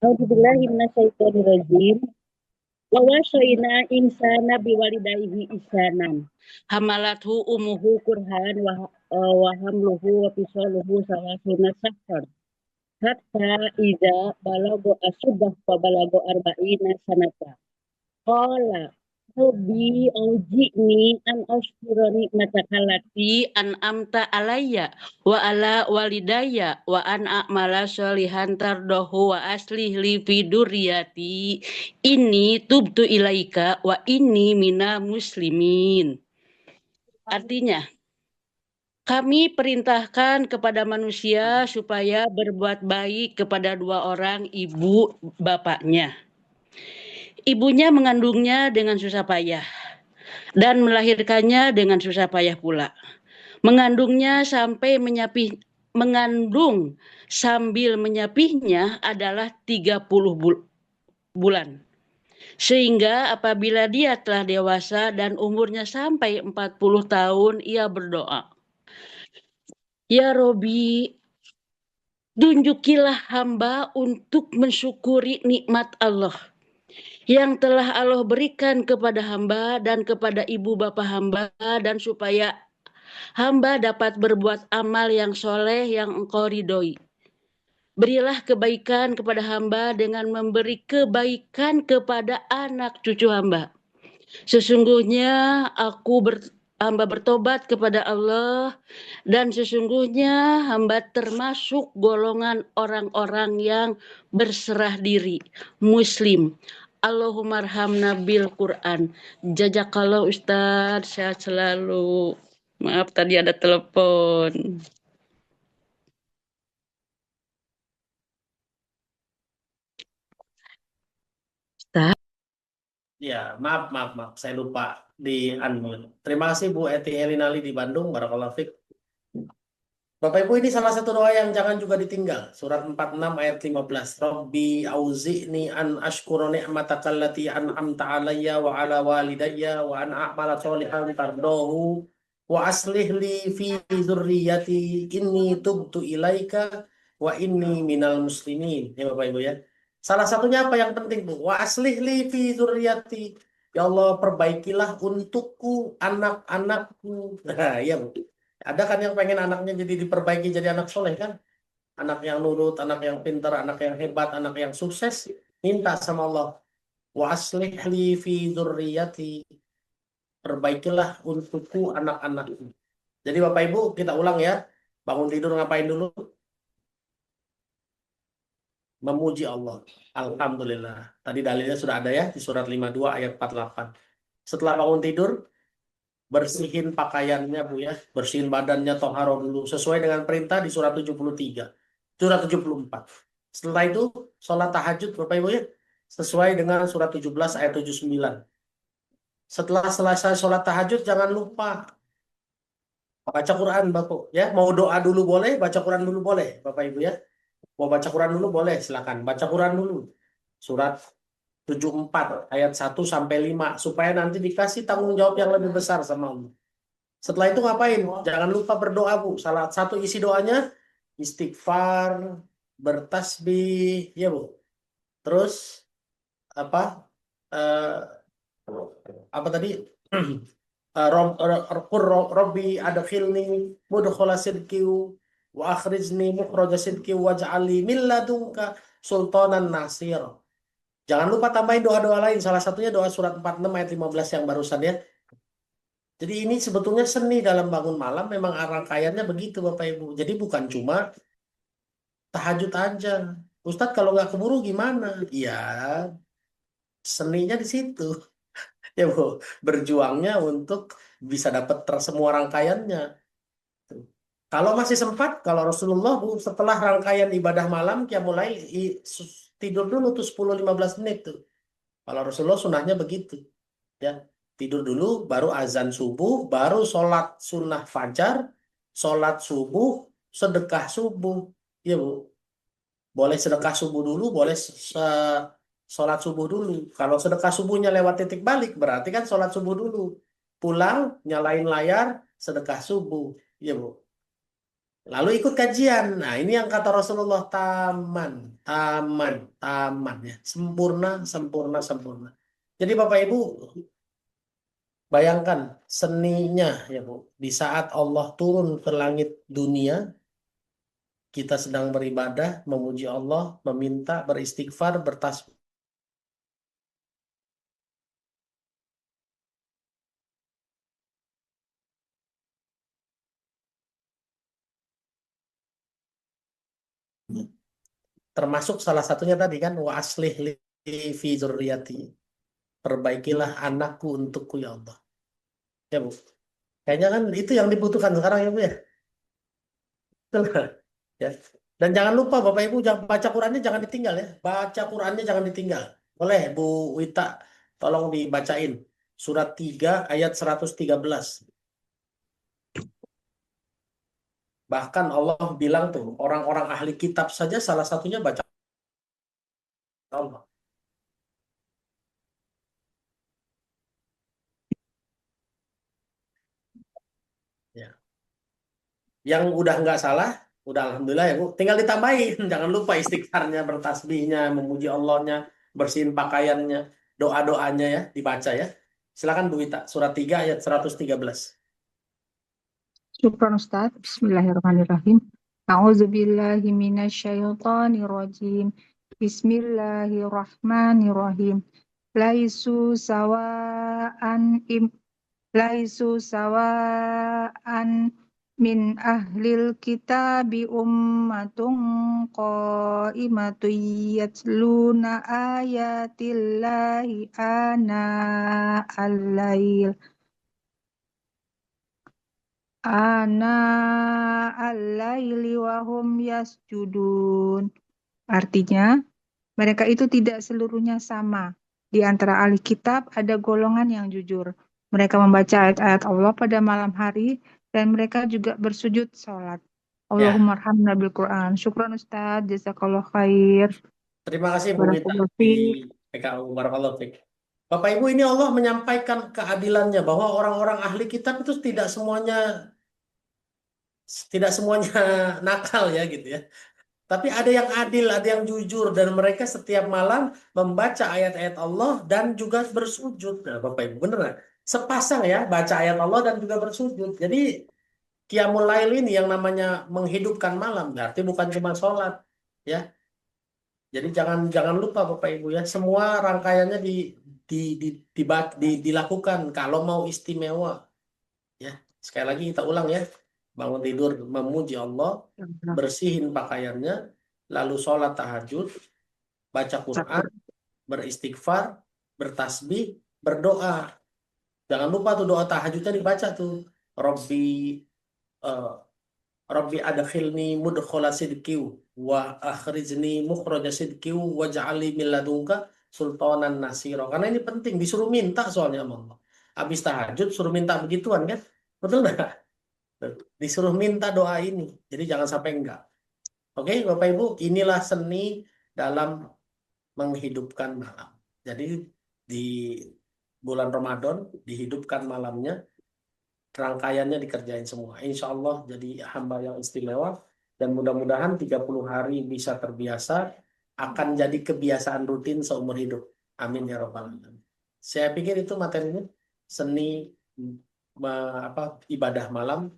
A'udzubillahi minasyaitonirrajim. Wa wasaina insana biwalidayhi ihsanan. Hamalathu ummuhu kurhan wa hamluhu wa fisaluhu salasuna sahran. Hatta idza balago asuddah wa balago arba'ina sanata. Qala Rabbi auji'ni an ashkura ni'mataka allati an'amta alayya wa ala walidayya wa an a'mala sholihan tardahu wa aslih li fi dzurriyyati inni tubtu ilaika wa inni minal muslimin. Artinya, kami perintahkan kepada manusia supaya berbuat baik kepada dua orang ibu bapaknya. Ibunya mengandungnya dengan susah payah dan melahirkannya dengan susah payah pula. Mengandung sambil menyapihnya adalah 30 bulan. Sehingga apabila dia telah dewasa dan umurnya sampai 40 tahun, ia berdoa, Ya Robi, tunjukilah hamba untuk mensyukuri nikmat Allah yang telah Allah berikan kepada hamba dan kepada ibu bapa hamba, dan supaya hamba dapat berbuat amal yang soleh yang Engkau ridhoi. Berilah kebaikan kepada hamba dengan memberi kebaikan kepada anak cucu hamba. Sesungguhnya hamba bertobat kepada Allah, dan sesungguhnya hamba termasuk golongan orang-orang yang berserah diri, muslim. Allahumma arhamna bil Quran. Jazakallah Ustadz, sehat selalu. Maaf tadi ada telepon. Ustadz. Ya, maaf. Saya lupa di unmute. Terima kasih Bu Eti Helinali di Bandung. Barakallahu fiik. Bapak Ibu, ini salah satu doa yang jangan juga ditinggal. Surat 46 ayat 15. Rabbi auzi'ni an ashkura ni'mataka allati an'amta alayya wa ala walidayya wa an a'mala sholihan tardahu wa aslih li fi dzurriyyati inni tubtu ilaika wa inni minal muslimin. Ya Bapak Ibu ya. Salah satunya apa yang penting Bu? Wa aslih li fi dzurriyyati. Ya Allah, perbaikilah untukku anak-anakku. Nah, ya Bu. Ada kan yang pengen anaknya jadi diperbaiki jadi anak soleh kan? Anak yang nurut, anak yang pintar, anak yang hebat, anak yang sukses. Minta sama Allah. Wa aslih li fi dzurriyyati. Perbaikilah untukku anak-anakku. Jadi Bapak Ibu kita ulang ya. Bangun tidur ngapain dulu? Memuji Allah. Alhamdulillah. Tadi dalilnya sudah ada ya di surat 52 ayat 48. Setelah bangun tidur, bersihin pakaiannya Bu ya, bersihin badannya, toharo dulu sesuai dengan perintah di surat 73, surat 74. Setelah itu sholat tahajud Bapak Ibu ya, sesuai dengan surat 17 ayat 79. Setelah selesai sholat tahajud jangan lupa baca Quran Bapak ya. Mau doa dulu boleh, baca Quran dulu boleh Bapak Ibu ya. Mau baca Quran dulu boleh, silakan baca Quran dulu. Surat 74 ayat 1 sampai 5 supaya nanti dikasih tanggung jawab yang lebih besar sama Allah. Setelah itu ngapain? Jangan lupa berdoa, Bu. Salah satu isi doanya istighfar, bertasbih, ya Bu. Terus apa? Apa tadi? Robbi adkhilni mudkhala sidqi wa akhrijni mukhraja sidqi waj'alni min ladunka sultanan nasir. Jangan lupa tambahin doa-doa lain. Salah satunya doa surat 46 ayat 15 yang barusan ya. Jadi ini sebetulnya seni dalam bangun malam, memang rangkaiannya begitu Bapak Ibu. Jadi bukan cuma tahajud aja. Ustadz kalau nggak keburu gimana? Ya seninya di situ. Ya Bu, berjuangnya untuk bisa dapat semua rangkaiannya. Kalau masih sempat, kalau Rasulullah Bu, setelah rangkaian ibadah malam, dia mulai tidur dulu tuh 10-15 menit tuh. Kalau Rasulullah sunnahnya begitu. Ya, tidur dulu, baru azan subuh, baru sholat sunnah fajar, sholat subuh, sedekah subuh. Ya Bu, boleh sedekah subuh dulu, boleh sholat subuh dulu. Kalau sedekah subuhnya lewat titik balik, berarti kan sholat subuh dulu. Pulang, nyalain layar, sedekah subuh. Ya Bu. Lalu ikut kajian. Nah, ini yang kata Rasulullah, taman, taman, taman. Ya. Sempurna, sempurna, sempurna. Jadi Bapak Ibu, bayangkan seninya ya Bu. Di saat Allah turun ke langit dunia, kita sedang beribadah, memuji Allah, meminta, beristighfar, bertasbih. Termasuk salah satunya tadi kan wa aslih li fi dzurriyyati. Perbaikilah anakku untukku ya Allah. Ya Bu. Kayaknya kan itu yang dibutuhkan sekarang ya Bu ya. Betul nggak? Ya. Dan jangan lupa Bapak Ibu baca Qurannya jangan ditinggal ya. Baca Qurannya jangan ditinggal. Boleh Bu Wita tolong dibacain surat 3 ayat 113. Bahkan Allah bilang tuh orang-orang ahli kitab saja salah satunya baca Allah. Ya. Yang udah nggak salah, udah alhamdulillah ya Bu. Tinggal ditambahin, jangan lupa istighfarnya, bertasbihnya, memuji Allahnya, bersihin pakaiannya, doa-doanya ya dibaca ya. Silakan Bu Wita, surat 3 ayat 113. Syukran Ustaz. Bismillahirrahmanirrahim. A'udzubillahi minasyaitonirrajim. Bismillahirrahmanirrahim. Laisu sawa'an min ahlil kitabi ummatun qa'imatu yatluna ayatillahi ana al-lail al-laili wa hum yasjudun. Artinya, mereka itu tidak seluruhnya sama. Di antara ahli kitab ada golongan yang jujur. Mereka membaca ayat-ayat Allah pada malam hari dan mereka juga bersujud sholat. Allahumma arhamna bil Quran. Syukran Ustaz, jazakallah khair. Terima kasih Bu Wita Barakallahu di fiik. PKU Barakallahu Fiik. Bapak Ibu, ini Allah menyampaikan keadilannya bahwa orang-orang ahli kitab itu tidak semuanya nakal ya gitu ya. Tapi ada yang adil, ada yang jujur, dan mereka setiap malam membaca ayat-ayat Allah dan juga bersujud. Nah, Bapak Ibu, bener nggak? Sepasang ya, baca ayat Allah dan juga bersujud. Jadi Qiyamul Lail ini yang namanya menghidupkan malam, berarti bukan cuma sholat, ya. Jadi jangan lupa Bapak Ibu ya, semua rangkaiannya dilakukan kalau mau istimewa, ya. Sekali lagi kita ulang ya. Bangun tidur memuji Allah, bersihin pakaiannya, lalu sholat tahajud, baca Quran, beristighfar, bertasbih, berdoa. Jangan lupa tuh doa tahajudnya dibaca tuh. Rabbi adkhilni mudkhala sidqi wa akhrijni mukhraja sidqi waj'alni min ladunka sultanan nasira. Karena ini penting, disuruh minta soalnya sama Allah. Habis tahajud suruh minta begituan kan? Betul nggak? Disuruh minta doa ini, jadi jangan sampai enggak. Oke Bapak Ibu, inilah seni dalam menghidupkan malam. Jadi di bulan Ramadan dihidupkan malamnya, rangkaiannya dikerjain semua. Insya Allah jadi hamba yang istimewa dan mudah-mudahan 30 hari bisa terbiasa, akan jadi kebiasaan rutin seumur hidup. Amin ya Rabbal Alamin. Saya pikir itu materinya, seni ibadah malam.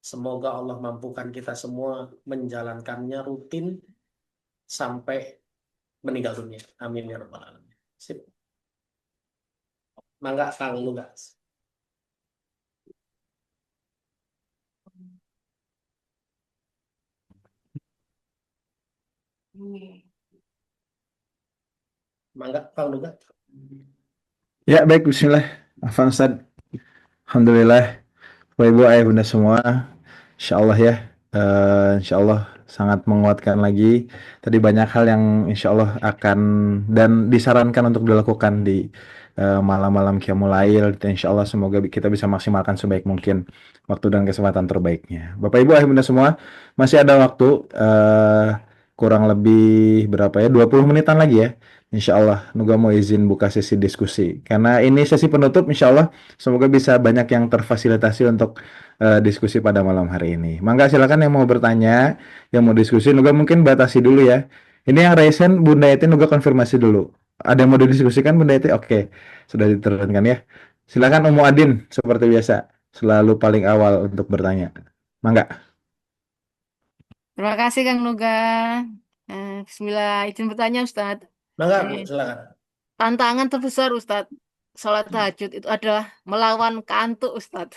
Semoga Allah mampukan kita semua menjalankannya rutin sampai meninggal dunia. Amin ya Rabbal Alamin. Sip. Mangga Kang Lugas. Mangga Kang Lugas. Ya, baik, bismillah. Afan Ustaz. Alhamdulillah. Bapak Ibu, ayah bunda semua. Insya Allah ya. Insya Allah sangat menguatkan lagi. Tadi banyak hal yang insya Allah akan dan disarankan untuk dilakukan di malam-malam Qiyamul Lail. Dan insya Allah semoga kita bisa maksimalkan sebaik mungkin waktu dan kesempatan terbaiknya. Bapak Ibu, ayah bunda semua, masih ada waktu kurang lebih berapa ya? 20 menitan lagi ya. Insya Allah, Nuga mau izin buka sesi diskusi. Karena ini sesi penutup, insya Allah semoga bisa banyak yang terfasilitasi untuk diskusi pada malam hari ini. Mangga silakan yang mau bertanya, yang mau diskusi, Nuga mungkin batasi dulu ya. Ini yang raise hand Bunda Eti, Nuga konfirmasi dulu. Ada yang mau didiskusikan Bunda Eti? Oke, sudah diturunkan ya. Silakan Umu Adin, seperti biasa, selalu paling awal untuk bertanya. Mangga. Terima kasih Kang Nuga. Bismillah, izin bertanya Ustadz. Mangga Bu, silakan. Tantangan terbesar Ustadz sholat tahajud itu adalah melawan kantuk Ustadz.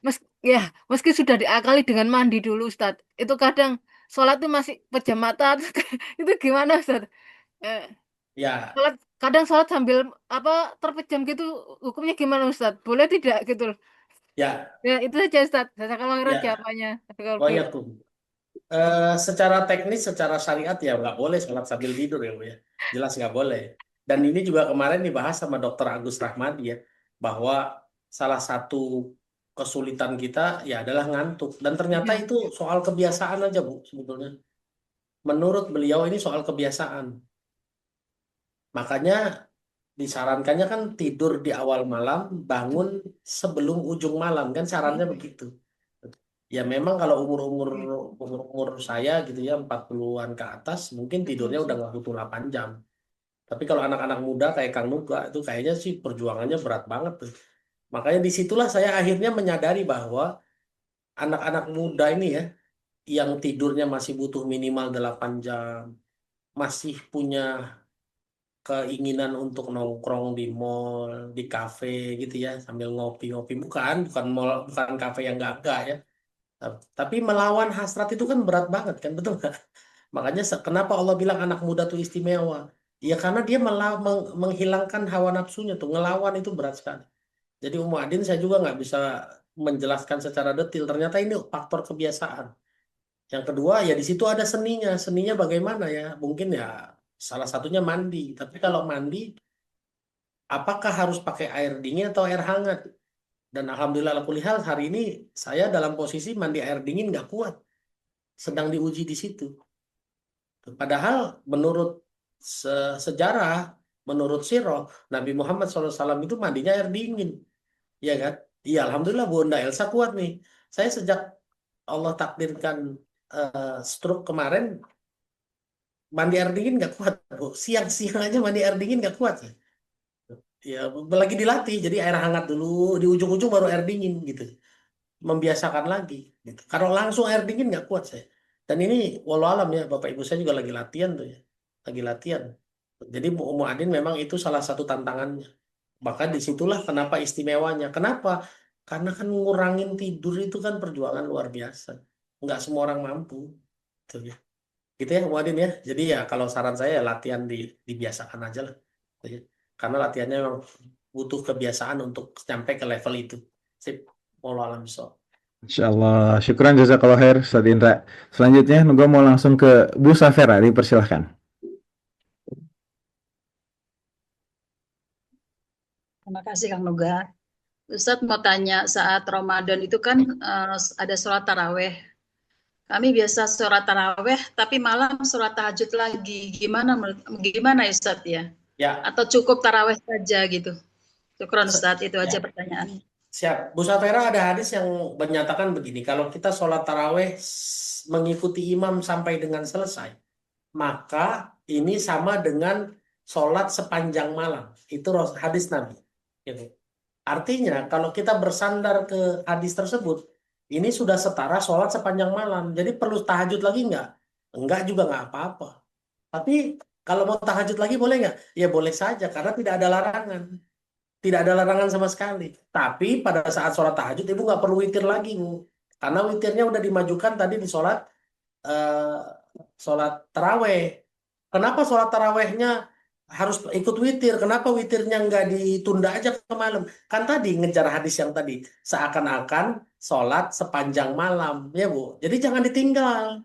Meski sudah diakali dengan mandi dulu Ustadz, itu kadang sholat itu masih pejam mata. Itu gimana Ustadz? Ya. Kadang sholat sambil terpejam gitu, hukumnya gimana Ustadz? Boleh tidak gitu? Ya. Ya itu saja Ustadz. Jazakallah khairan jawabannya. Secara teknis, secara syariat ya nggak boleh sholat sambil tidur ya Bu ya. Jelas nggak boleh. Dan ini juga kemarin dibahas sama Dr. Agus Rahmadi ya, bahwa salah satu kesulitan kita ya adalah ngantuk. Dan ternyata itu soal kebiasaan aja Bu sebetulnya. Menurut beliau ini soal kebiasaan. Makanya disarankannya kan tidur di awal malam, bangun sebelum ujung malam, kan sarannya begitu. Ya memang kalau umur saya gitu ya 40-an ke atas mungkin tidurnya udah nggak butuh 8 jam. Tapi kalau anak-anak muda kayak Kang Nuga itu kayaknya sih perjuangannya berat banget tuh. Makanya disitulah saya akhirnya menyadari bahwa anak-anak muda ini ya yang tidurnya masih butuh minimal 8 jam, masih punya keinginan untuk nongkrong di mall, di kafe gitu ya sambil ngopi-ngopi, bukan mall, bukan kafe yang enggak ya. Tapi melawan hasrat itu kan berat banget kan, betul nggak? Makanya kenapa Allah bilang anak muda tuh istimewa? Ya karena dia menghilangkan hawa nafsunya tuh, ngelawan itu berat sekali. Jadi Ummu Adin saya juga nggak bisa menjelaskan secara detail. Ternyata ini faktor kebiasaan. Yang kedua ya di situ ada seninya. Seninya bagaimana ya? Mungkin ya salah satunya mandi. Tapi kalau mandi, apakah harus pakai air dingin atau air hangat? Dan alhamdulillah kulihal hari ini saya dalam posisi mandi air dingin nggak kuat. Sedang diuji di situ. Padahal menurut sejarah, menurut sirah, Nabi Muhammad SAW itu mandinya air dingin. Iya kan? Iya, alhamdulillah Bunda Elsa kuat nih. Saya sejak Allah takdirkan stroke kemarin, mandi air dingin nggak kuat. Siang-siang aja mandi air dingin nggak kuat. Ya, lagi dilatih, jadi air hangat dulu, di ujung-ujung baru air dingin gitu. Membiasakan lagi. Gitu. Kalau langsung air dingin nggak kuat saya. Dan ini walau alam ya, Bapak Ibu saya juga lagi latihan tuh ya. Lagi latihan. Jadi Ummu Adin memang itu salah satu tantangannya. Bahkan disitulah kenapa istimewanya. Kenapa? Karena kan ngurangin tidur itu kan perjuangan luar biasa. Nggak semua orang mampu. Gitu ya. Gitu ya Ummu Adin ya. Jadi ya kalau saran saya ya latihan dibiasakan aja lah. Gitu ya. Karena latihannya memang butuh kebiasaan untuk sampai ke level itu. Sip. Walau alam so. Insyaallah. Syukran jazakallah khair Ustaz Indra. Selanjutnya Nuga mau langsung ke Bu Safera, dipersilahkan. Terima kasih Kang Nuga. Ustadz mau tanya, saat Ramadan itu kan ada sholat taraweh. Kami biasa sholat taraweh, tapi malam sholat tahajud lagi. Gimana Ustadz ya? Ya, atau cukup taraweh saja gitu? Syukron se- Ustadz, itu aja ya. pertanyaannya. Siap. Bu Safera, ada hadis yang menyatakan begini, kalau kita sholat taraweh mengikuti imam sampai dengan selesai, maka ini sama dengan sholat sepanjang malam. Itu hadis Nabi. Gitu. Artinya, kalau kita bersandar ke hadis tersebut, ini sudah setara sholat sepanjang malam. Jadi perlu tahajud lagi nggak? Enggak juga nggak apa-apa. Tapi kalau mau tahajud lagi boleh nggak? Ya boleh saja, karena tidak ada larangan. Tidak ada larangan sama sekali. Tapi pada saat sholat tahajud, ibu nggak perlu witir lagi, Bu. Karena witirnya udah dimajukan tadi di eh, sholat taraweh. Kenapa sholat tarawehnya harus ikut witir? Kenapa witirnya nggak ditunda aja ke malam? Kan tadi ngejar hadis yang tadi. Seakan-akan sholat sepanjang malam. Ya, Bu. Jadi jangan ditinggal.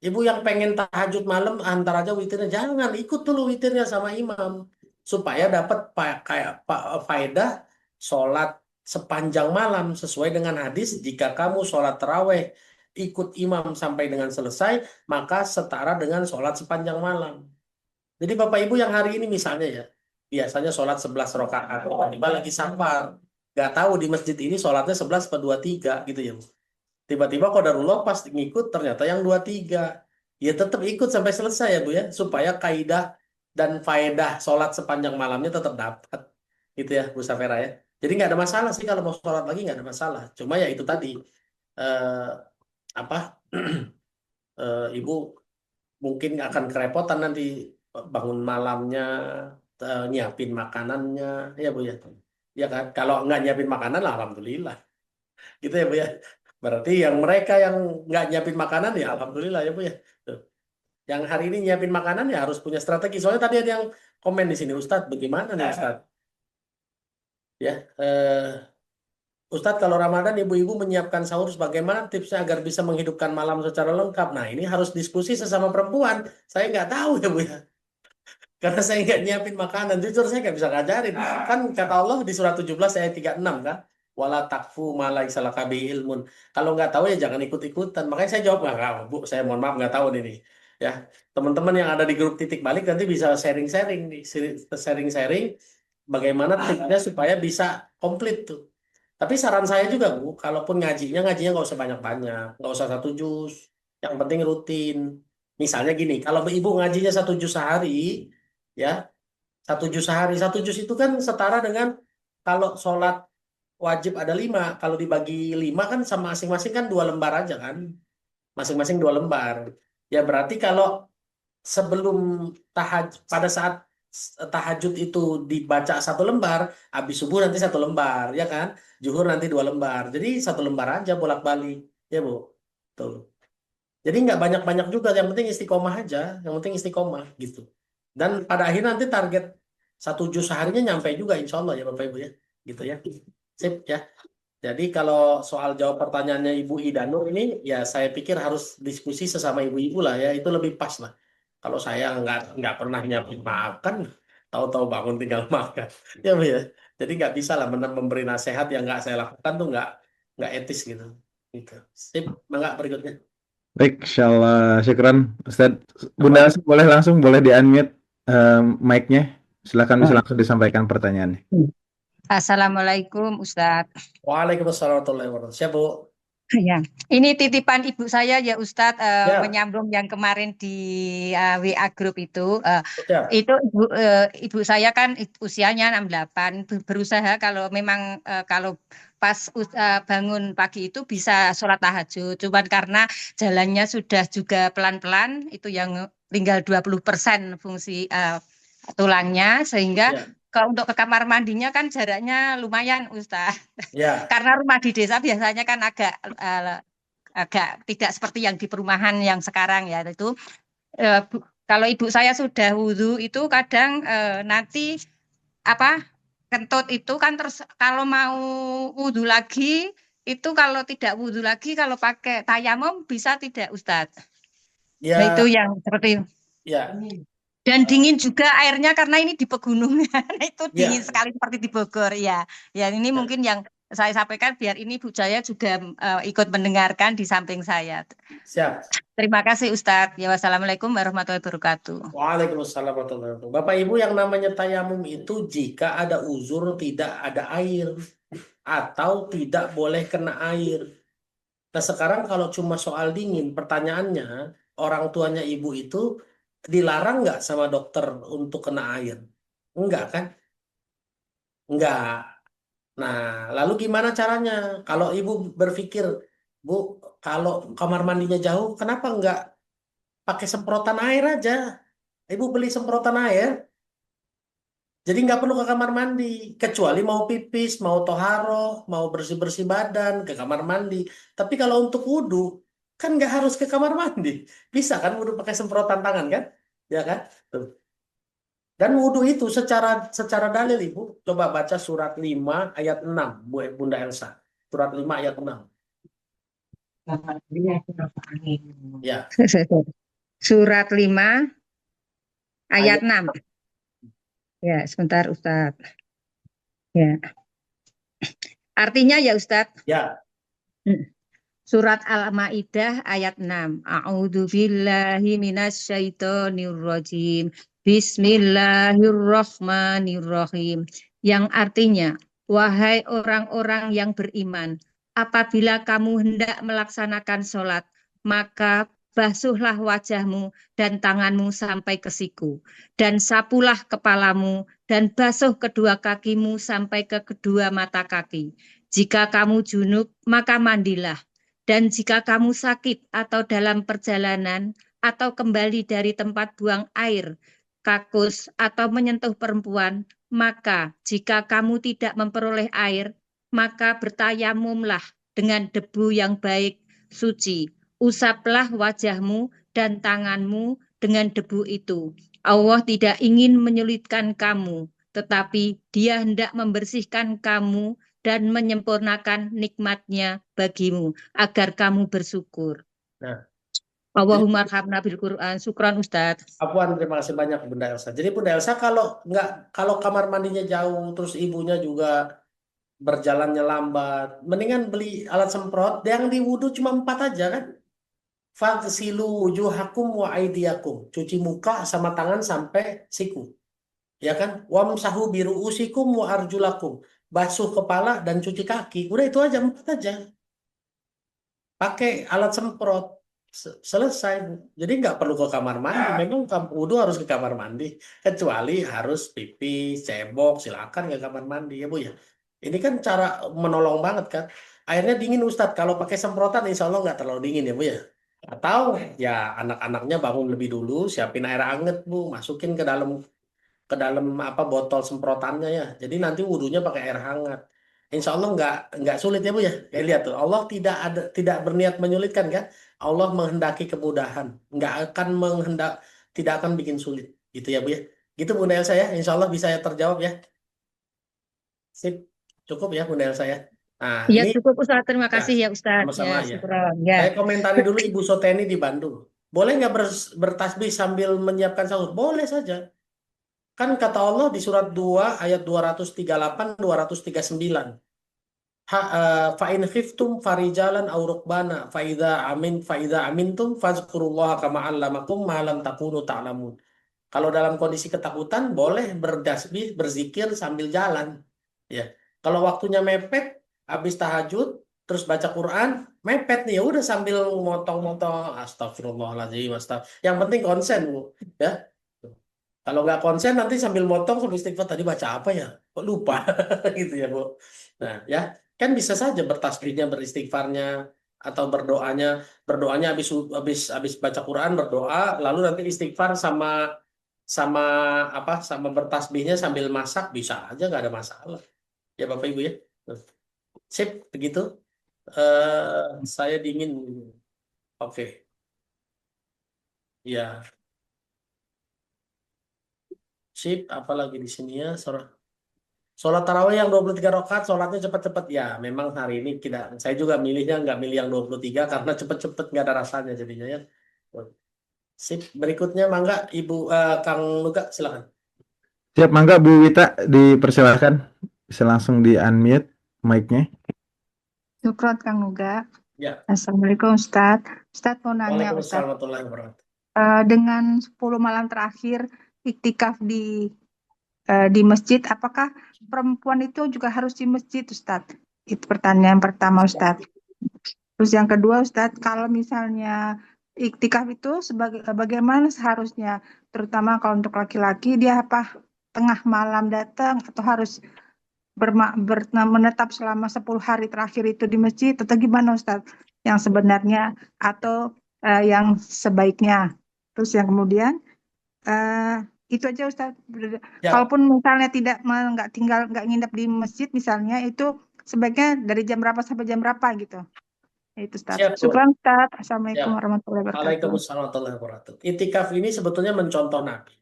Ibu yang pengen tahajud malam antar aja witirnya, jangan ikut dulu witirnya sama imam supaya dapat kayak faedah sholat sepanjang malam sesuai dengan hadis, jika kamu sholat taraweh ikut imam sampai dengan selesai maka setara dengan sholat sepanjang malam. Jadi Bapak Ibu yang hari ini misalnya ya biasanya sholat 11 rakaat, tiba-tiba lagi safar, nggak tahu di masjid ini sholatnya 11 atau 23 gitu ya, Bu. Tiba-tiba qadarullah pas ngikut ternyata yang 23. Ya tetap ikut sampai selesai ya Bu ya, supaya kaidah dan faedah sholat sepanjang malamnya tetap dapat. Gitu ya Bu Safera ya. Jadi nggak ada masalah sih kalau mau sholat lagi, nggak ada masalah. Cuma ya itu tadi eh, apa Ibu mungkin akan kerepotan nanti bangun malamnya, nyiapin makanannya ya Bu ya. Ya kan, kalau nggak nyiapin makanan lah alhamdulillah. Gitu ya Bu ya. Berarti yang mereka yang nggak nyiapin makanan ya alhamdulillah ya Bu ya. Tuh. Yang hari ini nyiapin makanan ya harus punya strategi. Soalnya tadi ada yang komen di sini, Ustadz, bagaimana nih Ustadz? Ya, Ustadz, kalau Ramadan ibu-ibu menyiapkan sahur, bagaimana tipsnya agar bisa menghidupkan malam secara lengkap? Nah, ini harus diskusi sesama perempuan. Saya nggak tahu ya Bu ya. Karena saya nggak nyiapin makanan. Jujur saya nggak bisa ngajarin. Kan kata Allah di surat 17 ayat 36 kan. Wala takfu ma laisa laka bihi ilmun. Kalau nggak tahu ya jangan ikut-ikutan. Makanya saya jawab, nggak, Bu, saya mohon maaf nggak tahu ini. Ya, teman-teman yang ada di grup titik balik nanti bisa sharing-sharing nih. Sharing-sharing bagaimana tipsnya supaya bisa komplit tuh. Tapi saran saya juga, Bu, kalaupun ngajinya nggak usah banyak-banyak. Nggak usah satu juz. Yang penting rutin. Misalnya gini, kalau ibu ngajinya satu juz sehari, ya satu juz sehari, satu juz itu kan setara dengan kalau sholat wajib ada 5, kalau dibagi 5 kan sama masing-masing kan 2 lembar aja kan, masing-masing 2 lembar. Ya berarti kalau sebelum pada saat tahajud itu dibaca 1 lembar, habis subuh nanti 1 lembar, ya kan, zuhur nanti 2 lembar, jadi 1 lembar aja bolak-balik, ya Bu. Tuh. Jadi nggak banyak-banyak juga, yang penting istiqomah aja, yang penting istiqomah gitu. Dan pada akhirnya nanti target 1 juz seharinya nyampe juga insya Allah ya Bapak Ibu ya. Gitu ya. Sip ya. Jadi kalau soal jawab pertanyaannya Ibu Idanur ini ya saya pikir harus diskusi sesama ibu-ibu lah ya. Itu lebih pas lah. Kalau saya nggak pernah nyiapin makan, tahu-tahu bangun tinggal makan. Ya Bu ya. Jadi nggak bisa lah memberi nasihat yang nggak saya lakukan tuh nggak etis gitu. Gitu. Sip, mangga berikutnya. Baik, insyaallah, syukran Ustadz. Bunda Apa? Asih, boleh di-unmute mic-nya. Silakan bisa langsung disampaikan pertanyaannya. Assalamualaikum Ustadz. Waalaikumsalam warahmatullahi wabarakatuh. Siap, Bu. Ya, ini titipan ibu saya ya Ustadz, Ya, menyambung yang kemarin di WA grup itu. siap. Itu ibu saya kan usianya 68, berusaha kalau memang kalau pas bangun pagi itu bisa sholat tahajud. Cuman karena jalannya sudah juga pelan-pelan, itu yang tinggal 20% fungsi tulangnya, sehingga Ya, kalau untuk ke kamar mandinya kan jaraknya lumayan Ustadz. ya, Karena rumah di desa biasanya kan agak tidak seperti yang di perumahan yang sekarang ya. Itu kalau ibu saya sudah wudhu itu kadang nanti apa kentut itu kan terus kalau mau wudhu lagi itu kalau tidak wudhu lagi kalau pakai tayamum bisa tidak Ustadz? Nah ya, itu yang seperti ya, dan dingin juga airnya karena ini di pegunungan itu dingin ya, sekali seperti di Bogor ya. Ya ini ya. mungkin yang saya sampaikan biar ini Bu Jaya juga ikut mendengarkan di samping saya. Siap. Terima kasih Ustadz. Ya, wassalamualaikum warahmatullahi wabarakatuh. Waalaikumsalam warahmatullahi wabarakatuh. Bapak Ibu, yang namanya tayamum itu jika ada uzur tidak ada air atau tidak boleh kena air. Nah sekarang kalau cuma soal dingin, pertanyaannya orang tuanya ibu itu dilarang nggak sama dokter untuk kena air? Enggak kan? Enggak. Nah, lalu gimana caranya? Kalau ibu berpikir, Bu, kalau kamar mandinya jauh, kenapa enggak pakai semprotan air aja? Ibu beli semprotan air, jadi nggak perlu ke kamar mandi. Kecuali mau pipis, mau toharoh, mau bersih-bersih badan, ke kamar mandi. Tapi kalau untuk wudhu, kan nggak harus ke kamar mandi. Bisa kan wudhu pakai semprotan tangan kan? Ya kan? Tuh. Dan wudhu itu secara dalil Ibu, coba baca surat 5 ayat 6, Bunda Elsa. Surat 5 ayat 6. Ya. Surat 5 ayat 6. Ya, sebentar Ustadz. Ya. Artinya ya Ustadz. Ya. Surat Al-Maidah ayat 6. A'udzu billahi minasyaitonir rajim. Bismillahirrahmanirrahim. Yang artinya, wahai orang-orang yang beriman, apabila kamu hendak melaksanakan sholat, maka basuhlah wajahmu dan tanganmu sampai ke siku, dan sapulah kepalamu, dan basuh kedua kakimu sampai ke kedua mata kaki. Jika kamu junub, maka mandilah. Dan jika kamu sakit atau dalam perjalanan, atau kembali dari tempat buang air, kakus, atau menyentuh perempuan, maka jika kamu tidak memperoleh air, maka bertayamumlah dengan debu yang baik, suci. Usaplah wajahmu dan tanganmu dengan debu itu. Allah tidak ingin menyulitkan kamu, tetapi Dia hendak membersihkan kamu dan menyempurnakan nikmatnya bagimu, agar kamu bersyukur. Nah, Allahumma arhamna bil Quran. Syukran Ustadz. Afwan, terima kasih banyak Bunda Elsa. Jadi Bunda Elsa kalau kamar mandinya jauh, terus ibunya juga berjalannya lambat, mendingan beli alat semprot yang di wudhu cuma 4 aja kan. Faghsilu wujuhakum wa aydiyakum. Cuci muka sama tangan sampai siku. Ya kan? Wamsahu biru'usikum wa arjulakum. Basuh kepala dan cuci kaki. Udah itu aja, 4 aja. Pakai alat semprot. Selesai. Jadi nggak perlu ke kamar mandi. Memang wudhu harus ke kamar mandi. Kecuali harus pipis, cebok, silakan ke kamar mandi ya Bu ya. Ini kan cara menolong banget kan. Airnya dingin Ustadz. Kalau pakai semprotan insya Allah nggak terlalu dingin ya Bu ya. Atau ya anak-anaknya bangun lebih dulu, siapin air anget Bu, masukin ke dalam apa botol semprotannya ya. Jadi nanti wudhunya pakai air hangat. Insya Allah nggak sulit ya Bu ya. Ya lihat tuh, Allah tidak berniat menyulitkan kan. Allah menghendaki kemudahan, tidak akan bikin sulit. Gitu ya Bu ya. Gitu Bunda Elsa ya. Insya Allah bisa terjawab ya. Sip, cukup ya Bunda Elsa ya. Nah, Ya ini cukup Ustadz, terima kasih ya Ustadz. sama-sama Ya, ya. syukran. Ya. Saya komentari dulu Ibu Soteni di Bandung. Boleh nggak bertasbih sambil menyiapkan sahur? Boleh saja. Kan kata Allah di surat 2 ayat 238 239. Fa in khiftum farijalan aw rukbana fa idza amintum fazkurullaha kama 'allamakum ma lam takunu ta'lamun. Kalau dalam kondisi ketakutan boleh bertasbih, berzikir sambil jalan. Ya. Kalau waktunya mepet, habis tahajud, terus baca Quran, mepet nih, ya udah sambil motong-motong, astagfirullahaladzim, Yang penting konsen Bu, ya. Kalau nggak konsen nanti sambil motong sambil istighfar tadi baca apa ya? Kok lupa gitu ya Bu. Nah ya kan bisa saja bertasbihnya, beristighfarnya atau berdoanya habis baca Quran berdoa, lalu nanti istighfar sama bertasbihnya sambil masak bisa aja nggak ada masalah ya Bapak Ibu ya. Sip begitu. Saya dingin. Oke. Ya. Sip, apalagi di sini ya. Sholat tarawih yang 23 rakaat, sholatnya cepat-cepat. Ya, memang hari ini saya juga milihnya nggak milih yang 23 karena cepet-cepet nggak ada rasanya jadinya ya. Sip, berikutnya mangga Ibu Kang Nuga silakan. Siap, mangga Bu Wita dipersilahkan. Bisa langsung di unmute mic-nya. Syukron Kang Nuga. Ya. Assalamualaikum Ustadz. Ustadz mau nanya Waalaikumsalam Ustadz, warahmatullahi wabarakatuh. dengan 10 malam terakhir iktikaf di masjid, apakah perempuan itu juga harus di masjid Ustadz? Itu pertanyaan pertama Ustadz. Terus yang kedua Ustadz, kalau misalnya iktikaf itu bagaimana seharusnya, terutama kalau untuk laki-laki, dia apa tengah malam datang atau harus menetap selama 10 hari terakhir itu di masjid atau gimana Ustadz yang sebenarnya atau yang sebaiknya. Terus yang kemudian itu aja Ustadz. Ya. Kalaupun misalnya nggak nginep di masjid misalnya, itu sebaiknya dari jam berapa sampai jam berapa gitu. Itu Siap, Ustadz. Bu. Syukran Ustadz. Assalamualaikum Ya. warahmatullahi wabarakatuh. Waalaikumsalam warahmatullahi wabarakatuh. Itikaf ini sebetulnya mencontoh Nabi.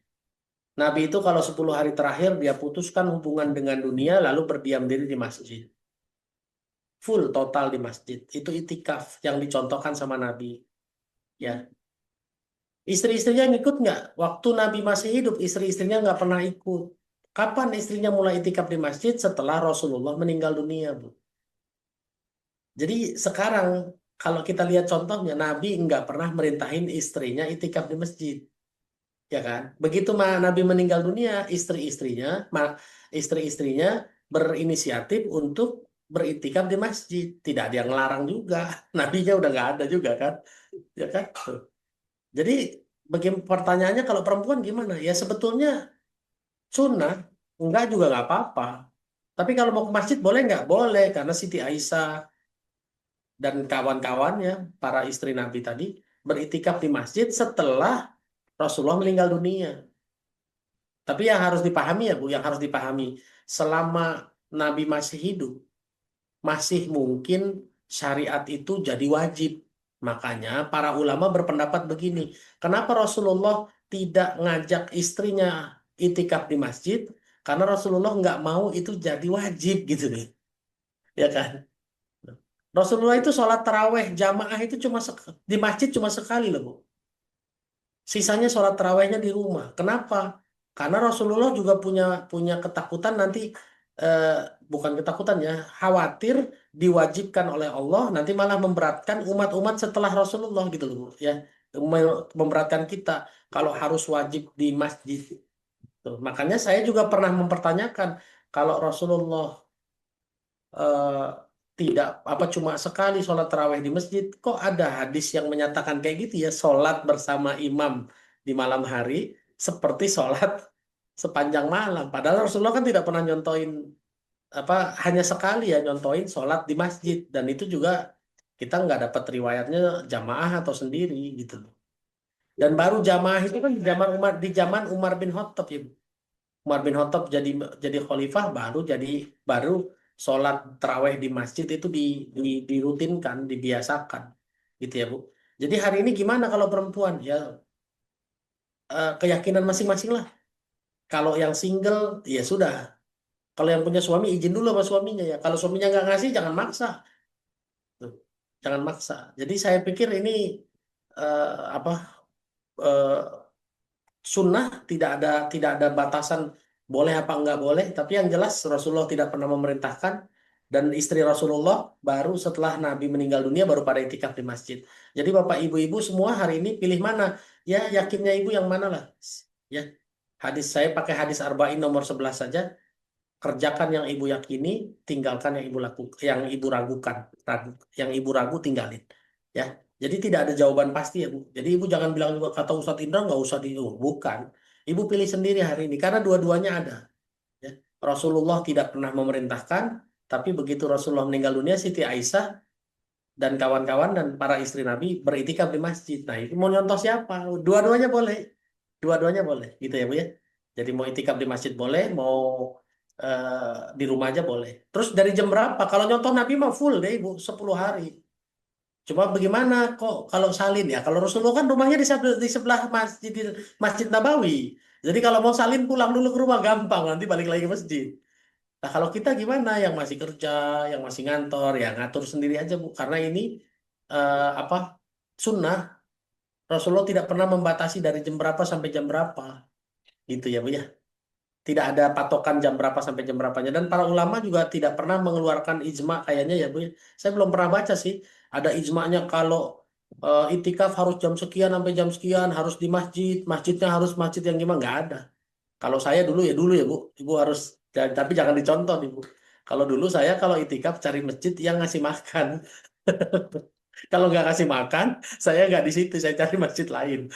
Nabi itu kalau 10 hari terakhir dia putuskan hubungan dengan dunia lalu berdiam diri di masjid. Full total di masjid. Itu itikaf yang dicontohkan sama Nabi. Ya. Istri-istrinya ngikut nggak? Waktu Nabi masih hidup, istri-istrinya nggak pernah ikut. Kapan istrinya mulai itikaf di masjid? Setelah Rasulullah meninggal dunia, Bu. Jadi sekarang kalau kita lihat contohnya, Nabi nggak pernah merintahin istrinya itikaf di masjid. Ya kan? Begitu Nabi meninggal dunia, istri-istrinya berinisiatif untuk beritikaf di masjid. Tidak ada yang ngelarang juga. Nabinya udah nggak ada juga kan? Ya kan? Jadi pertanyaannya kalau perempuan gimana? Ya sebetulnya sunnah, enggak juga nggak apa-apa. Tapi kalau mau ke masjid boleh nggak? Boleh, karena Siti Aisyah dan kawan-kawannya, para istri Nabi tadi, beritikaf di masjid setelah Rasulullah meninggal dunia. Tapi yang harus dipahami ya Bu, yang harus dipahami, selama Nabi masih hidup, masih mungkin syariat itu jadi wajib. Makanya para ulama berpendapat begini, kenapa Rasulullah tidak ngajak istrinya itikaf di masjid? Karena Rasulullah nggak mau itu jadi wajib gitu nih. Ya kan? Rasulullah itu sholat taraweh jamaah itu di masjid cuma sekali loh Bu. Sisanya sholat tarawehnya di rumah. Kenapa? Karena Rasulullah juga punya ketakutan nanti, bukan ketakutan ya, khawatir diwajibkan oleh Allah nanti malah memberatkan umat-umat setelah Rasulullah gitu loh Bu, ya. Memberatkan kita kalau harus wajib di masjid. Tuh. Makanya saya juga pernah mempertanyakan kalau Rasulullah tidak cuma sekali sholat taraweh di masjid, kok ada hadis yang menyatakan kayak gitu ya, sholat bersama imam di malam hari seperti sholat sepanjang malam. Padahal Rasulullah kan tidak pernah nyontoin hanya sekali ya nyontoin sholat di masjid, dan itu juga kita nggak dapat riwayatnya jamaah atau sendiri gitu loh. Dan baru jamaah itu kan di zaman Umar bin Khattab ya. Umar bin Khattab jadi khalifah baru sholat taraweh di masjid itu dirutinkan, dibiasakan gitu ya Bu. Jadi hari ini gimana kalau perempuan ya, keyakinan masing-masing lah. Kalau yang single ya sudah. Kalau yang punya suami izin dulu sama suaminya ya. Kalau suaminya nggak ngasih jangan maksa. Tuh, jangan maksa. Jadi saya pikir ini sunnah, tidak ada batasan boleh apa enggak boleh, tapi yang jelas Rasulullah tidak pernah memerintahkan, dan istri Rasulullah baru setelah Nabi meninggal dunia baru pada itikaf di masjid. Jadi Bapak Ibu-ibu semua hari ini pilih mana? Ya yakinnya ibu yang mana lah. Ya. Saya pakai hadis Arba'in nomor 11 saja. Kerjakan yang ibu yakini, tinggalkan yang ibu lakukan, yang ibu ragukan. Yang ibu ragu tinggalin. Ya. Jadi tidak ada jawaban pasti ya Bu. Jadi ibu jangan bilang juga kata Ustadz Indra nggak usah bukan. Ibu pilih sendiri hari ini karena dua-duanya ada. Ya. Rasulullah tidak pernah memerintahkan, tapi begitu Rasulullah meninggal dunia, Siti Aisyah dan kawan-kawan dan para istri Nabi beritikaf di masjid. Nah itu mau nyontoh siapa? Dua-duanya boleh. Dua-duanya boleh, gitu ya Bu ya. Jadi mau itikaf di masjid boleh, mau di rumah aja boleh. Terus dari jam berapa? Kalau nyontoh Nabi mah full deh Ibu, 10 hari. Cuma bagaimana kok kalau salin ya? Kalau Rasulullah kan rumahnya di sebelah Masjid Nabawi. Jadi kalau mau salin pulang dulu ke rumah gampang, nanti balik lagi ke masjid. Nah kalau kita gimana? Yang masih kerja, yang masih ngantor, ya ngatur sendiri aja Bu. Karena ini sunnah. Rasulullah tidak pernah membatasi dari jam berapa sampai jam berapa. Gitu ya Bu ya. Tidak ada patokan jam berapa sampai jam berapanya. Dan para ulama juga tidak pernah mengeluarkan ijma kayaknya ya Bu. Saya belum pernah baca sih. Ada ijma'nya kalau itikaf harus jam sekian sampai jam sekian, harus di masjid. Masjidnya harus masjid yang gimana? Nggak ada. Kalau saya dulu ya Bu. Ibu harus, tapi jangan dicontoh Ibu. Kalau dulu saya kalau itikaf cari masjid yang ngasih makan. Kalau nggak kasih makan, saya nggak di situ, saya cari masjid lain.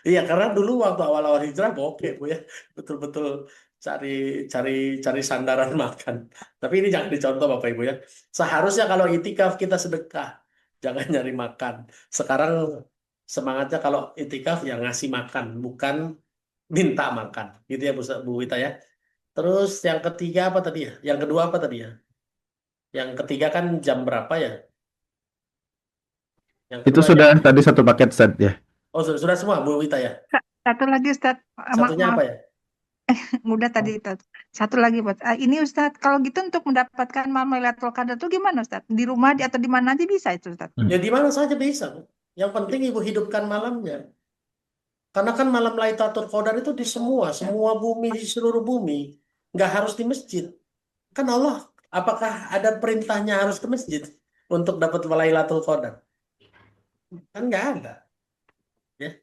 Iya, karena dulu waktu awal-awal hijrah bokeh Bu ya, betul-betul cari cari cari sandaran makan. Tapi ini jangan dicontoh Bapak Ibu ya. Seharusnya kalau itikaf kita sedekah, jangan nyari makan. Sekarang semangatnya kalau itikaf ya ngasih makan, bukan minta makan. Gitu ya Bu Wita ya. Terus yang ketiga apa tadi ya? Yang kedua apa tadi ya? Yang ketiga kan jam berapa ya? Yang Itu kedua sudah tadi satu paket Ustaz ya. Oh, sudah semua Bu Wita ya? Satu lagi Ustadz, Satunya apa maaf, ya? udah tadi Ustadz. Satu lagi buat ini Ustadz, kalau gitu untuk mendapatkan malam Lailatul Qadar itu gimana Ustadz? Di rumah atau di mana aja bisa itu Ustadz? Ya di mana saja bisa, Bu. Yang penting Ibu hidupkan malamnya. Karena kan malam Lailatul Qadar itu di semua bumi, di seluruh bumi. Nggak harus di masjid. Kan Allah, apakah ada perintahnya harus ke masjid untuk dapat Lailatul Qadar? Kan nggak ada. Ya.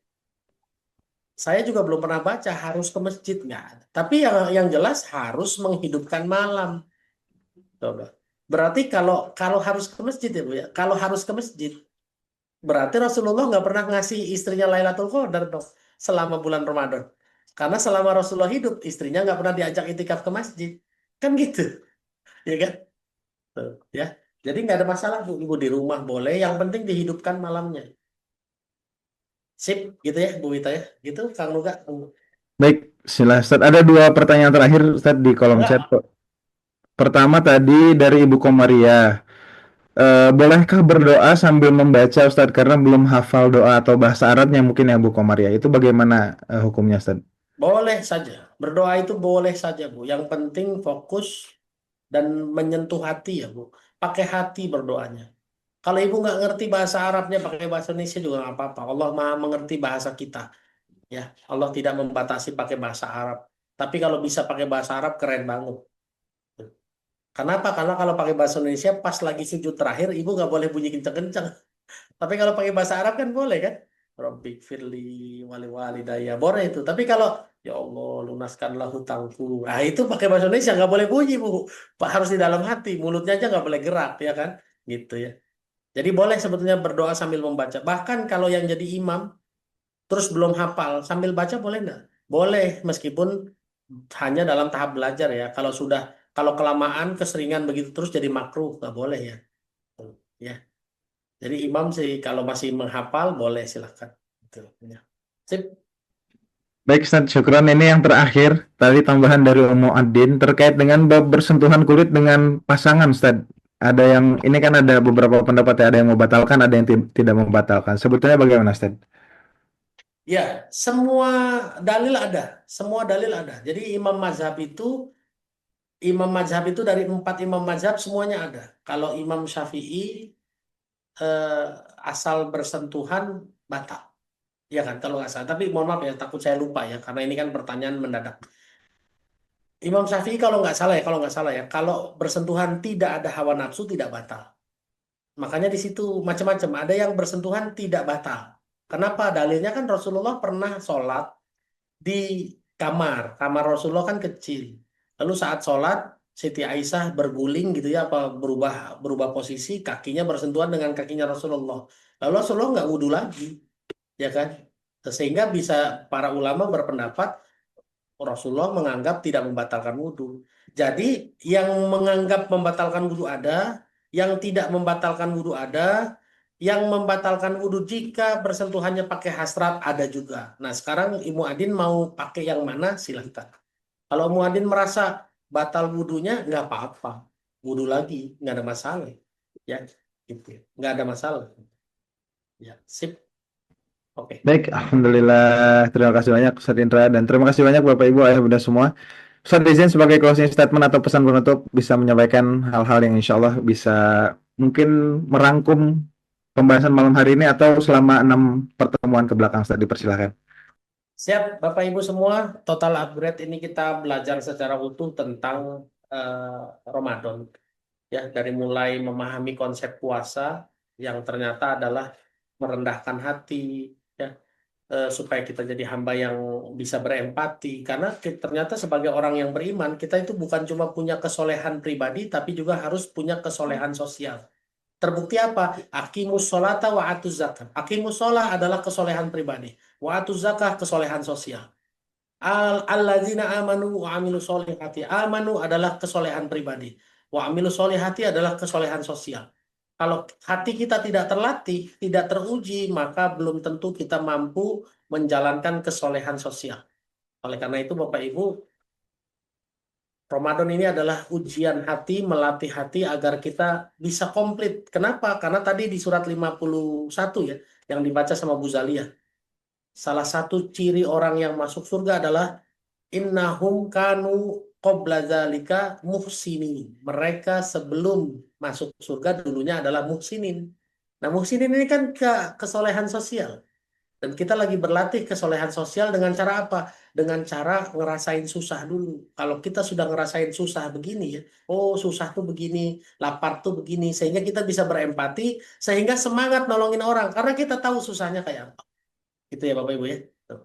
Saya juga belum pernah baca harus ke masjid, nggak ada. Tapi yang jelas harus menghidupkan malam. Coba. Berarti kalau harus ke masjid ya Bu ya, kalau harus ke masjid, berarti Rasulullah nggak pernah ngasih istrinya Lailatul Qadar dong selama bulan Ramadan. Karena selama Rasulullah hidup, istrinya nggak pernah diajak itikaf ke masjid. Kan gitu, ya kan? Tuh, ya. Jadi nggak ada masalah Bu, Ibu di rumah boleh, yang penting dihidupkan malamnya. Sip, gitu ya Bu Wita ya. Gitu Kang Nuga. Baik, silakan Ustaz. Ada dua pertanyaan terakhir Ustaz di kolom chat. Pertama tadi dari Ibu Komaria. Bolehkah berdoa sambil membaca Ustaz karena belum hafal doa atau bahasa Arabnya mungkin ya Bu Komaria. Itu bagaimana hukumnya Ustaz? Boleh saja. Berdoa itu boleh saja Bu. Yang penting fokus dan menyentuh hati ya Bu. Pakai hati berdoanya. Kalau Ibu nggak ngerti bahasa Arabnya, pakai bahasa Indonesia juga nggak apa-apa. Allah Maha mengerti bahasa kita. Ya, Allah tidak membatasi pakai bahasa Arab. Tapi kalau bisa pakai bahasa Arab, keren banget. Kenapa? Karena kalau pakai bahasa Indonesia, pas lagi sujud terakhir, Ibu nggak boleh bunyi kenceng-kenceng. Tapi kalau pakai bahasa Arab kan boleh kan? Rabbik firli wali walidayya. Boleh itu. Tapi kalau, ya Allah, lunaskanlah hutangku. Nah, itu pakai bahasa Indonesia, nggak boleh bunyi, Bu. Pak harus di dalam hati. Mulutnya aja nggak boleh gerak, ya kan? Gitu ya. Jadi boleh sebetulnya berdoa sambil membaca. Bahkan kalau yang jadi imam, terus belum hafal, sambil baca boleh nggak? Boleh, meskipun hanya dalam tahap belajar ya. Kalau kelamaan, keseringan begitu terus jadi makruh, nggak boleh ya. Ya. Jadi imam sih kalau masih menghafal boleh silahkan. Gitu, ya. Sip. Baik Ustaz, syukran. Ini yang terakhir, tadi tambahan dari Ummu Adin terkait dengan bab bersentuhan kulit dengan pasangan Ustaz. Ada yang, ini kan ada beberapa pendapat ya, ada yang membatalkan, ada yang tidak membatalkan. Sebetulnya bagaimana Ustaz? Ya, semua dalil ada. Semua dalil ada. Jadi imam mazhab itu dari 4 imam mazhab semuanya ada. Kalau Imam Syafi'i asal bersentuhan batal. Ya kan, kalau nggak salah. Tapi mohon maaf ya, takut saya lupa ya, karena ini kan pertanyaan mendadak. Imam Syafi'i kalau nggak salah ya, kalau bersentuhan tidak ada hawa nafsu tidak batal. Makanya di situ macam-macam. Ada yang bersentuhan tidak batal. Kenapa? Dalilnya kan Rasulullah pernah sholat di kamar Rasulullah kan kecil. Lalu saat sholat Siti Aisyah berguling gitu ya, apa berubah posisi, kakinya bersentuhan dengan kakinya Rasulullah. Lalu Rasulullah nggak wudhu lagi, ya kan? Sehingga bisa para ulama berpendapat Rasulullah menganggap tidak membatalkan wudhu. Jadi yang menganggap membatalkan wudhu ada, yang tidak membatalkan wudhu ada, yang membatalkan wudhu jika bersentuhannya pakai hasrat ada juga. Nah sekarang Ibu Adin mau pakai yang mana silahkan. Kalau Ibu Adin merasa batal wudhunya nggak apa-apa, wudhu lagi nggak ada masalah, ya gitu, nggak ada masalah. Ya sip. Oke. Baik, alhamdulillah. Terima kasih banyak Ustaz Indra dan terima kasih banyak Bapak Ibu Ayah Bunda semua. Ustaz izin sebagai closing statement atau pesan penutup bisa menyampaikan hal-hal yang insya Allah bisa mungkin merangkum pembahasan malam hari ini atau selama 6 pertemuan ke belakang Ustaz, dipersilakan. Siap, Bapak Ibu semua, total upgrade ini kita belajar secara utuh tentang Ramadan. Ya, dari mulai memahami konsep puasa yang ternyata adalah merendahkan hati, ya, supaya kita jadi hamba yang bisa berempati. Karena ternyata sebagai orang yang beriman, kita itu bukan cuma punya kesolehan pribadi, tapi juga harus punya kesolehan sosial. Terbukti apa? Aqimus sholata wa atuz zakat. Aqimus sholah adalah kesolehan pribadi. Wa atuz zakah kesolehan sosial. Alladzina amanu wa amilu sholihati. Amanu adalah kesolehan pribadi. Wa amilu sholihati adalah kesolehan sosial. Kalau hati kita tidak terlatih, tidak teruji, maka belum tentu kita mampu menjalankan kesolehan sosial. Oleh karena itu, Bapak Ibu, Ramadan ini adalah ujian hati, melatih hati agar kita bisa komplit. Kenapa? Karena tadi di surat 51 ya, yang dibaca sama Bu Zalia. Salah satu ciri orang yang masuk surga adalah innahum kanu qabla dzalika muhsinin. Mereka sebelum masuk surga dulunya adalah muhsinin. Nah, muhsinin ini kan kesolehan sosial. Dan kita lagi berlatih kesolehan sosial dengan cara apa? Dengan cara ngerasain susah dulu. Kalau kita sudah ngerasain susah begini ya, oh susah tuh begini, lapar tuh begini, sehingga kita bisa berempati, sehingga semangat nolongin orang, karena kita tahu susahnya kayak apa. Gitu ya Bapak Ibu ya. Tuh.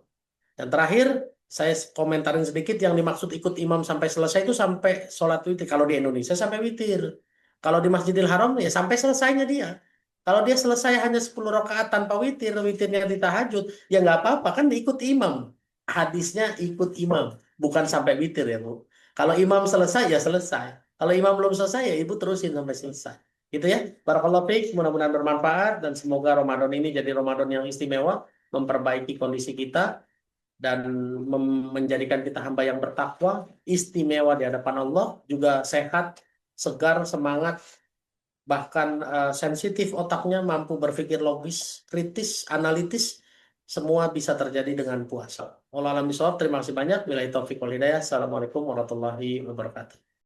Dan terakhir, saya komentarin sedikit yang dimaksud ikut imam sampai selesai itu sampai sholat witir. Kalau di Indonesia sampai witir. Kalau di Masjidil Haram ya sampai selesainya dia. Kalau dia selesai hanya 10 rakaat tanpa witir, witirnya di tahajud, ya nggak apa-apa, kan ikut imam. Hadisnya ikut imam, bukan sampai witir ya Bu. Kalau imam selesai ya selesai. Kalau imam belum selesai ya Ibu terusin sampai selesai. Gitu ya. Barakallahu fiik, mudah-mudahan bermanfaat dan semoga Ramadan ini jadi Ramadan yang istimewa, memperbaiki kondisi kita dan menjadikan kita hamba yang bertakwa, istimewa di hadapan Allah, juga sehat, segar, semangat, bahkan sensitif otaknya, mampu berpikir logis, kritis, analitis, semua bisa terjadi dengan puasa. Wallahu a'lam bishawab. Terima kasih banyak. Billahi taufiq wal hidayah. Assalamualaikum warahmatullahi wabarakatuh.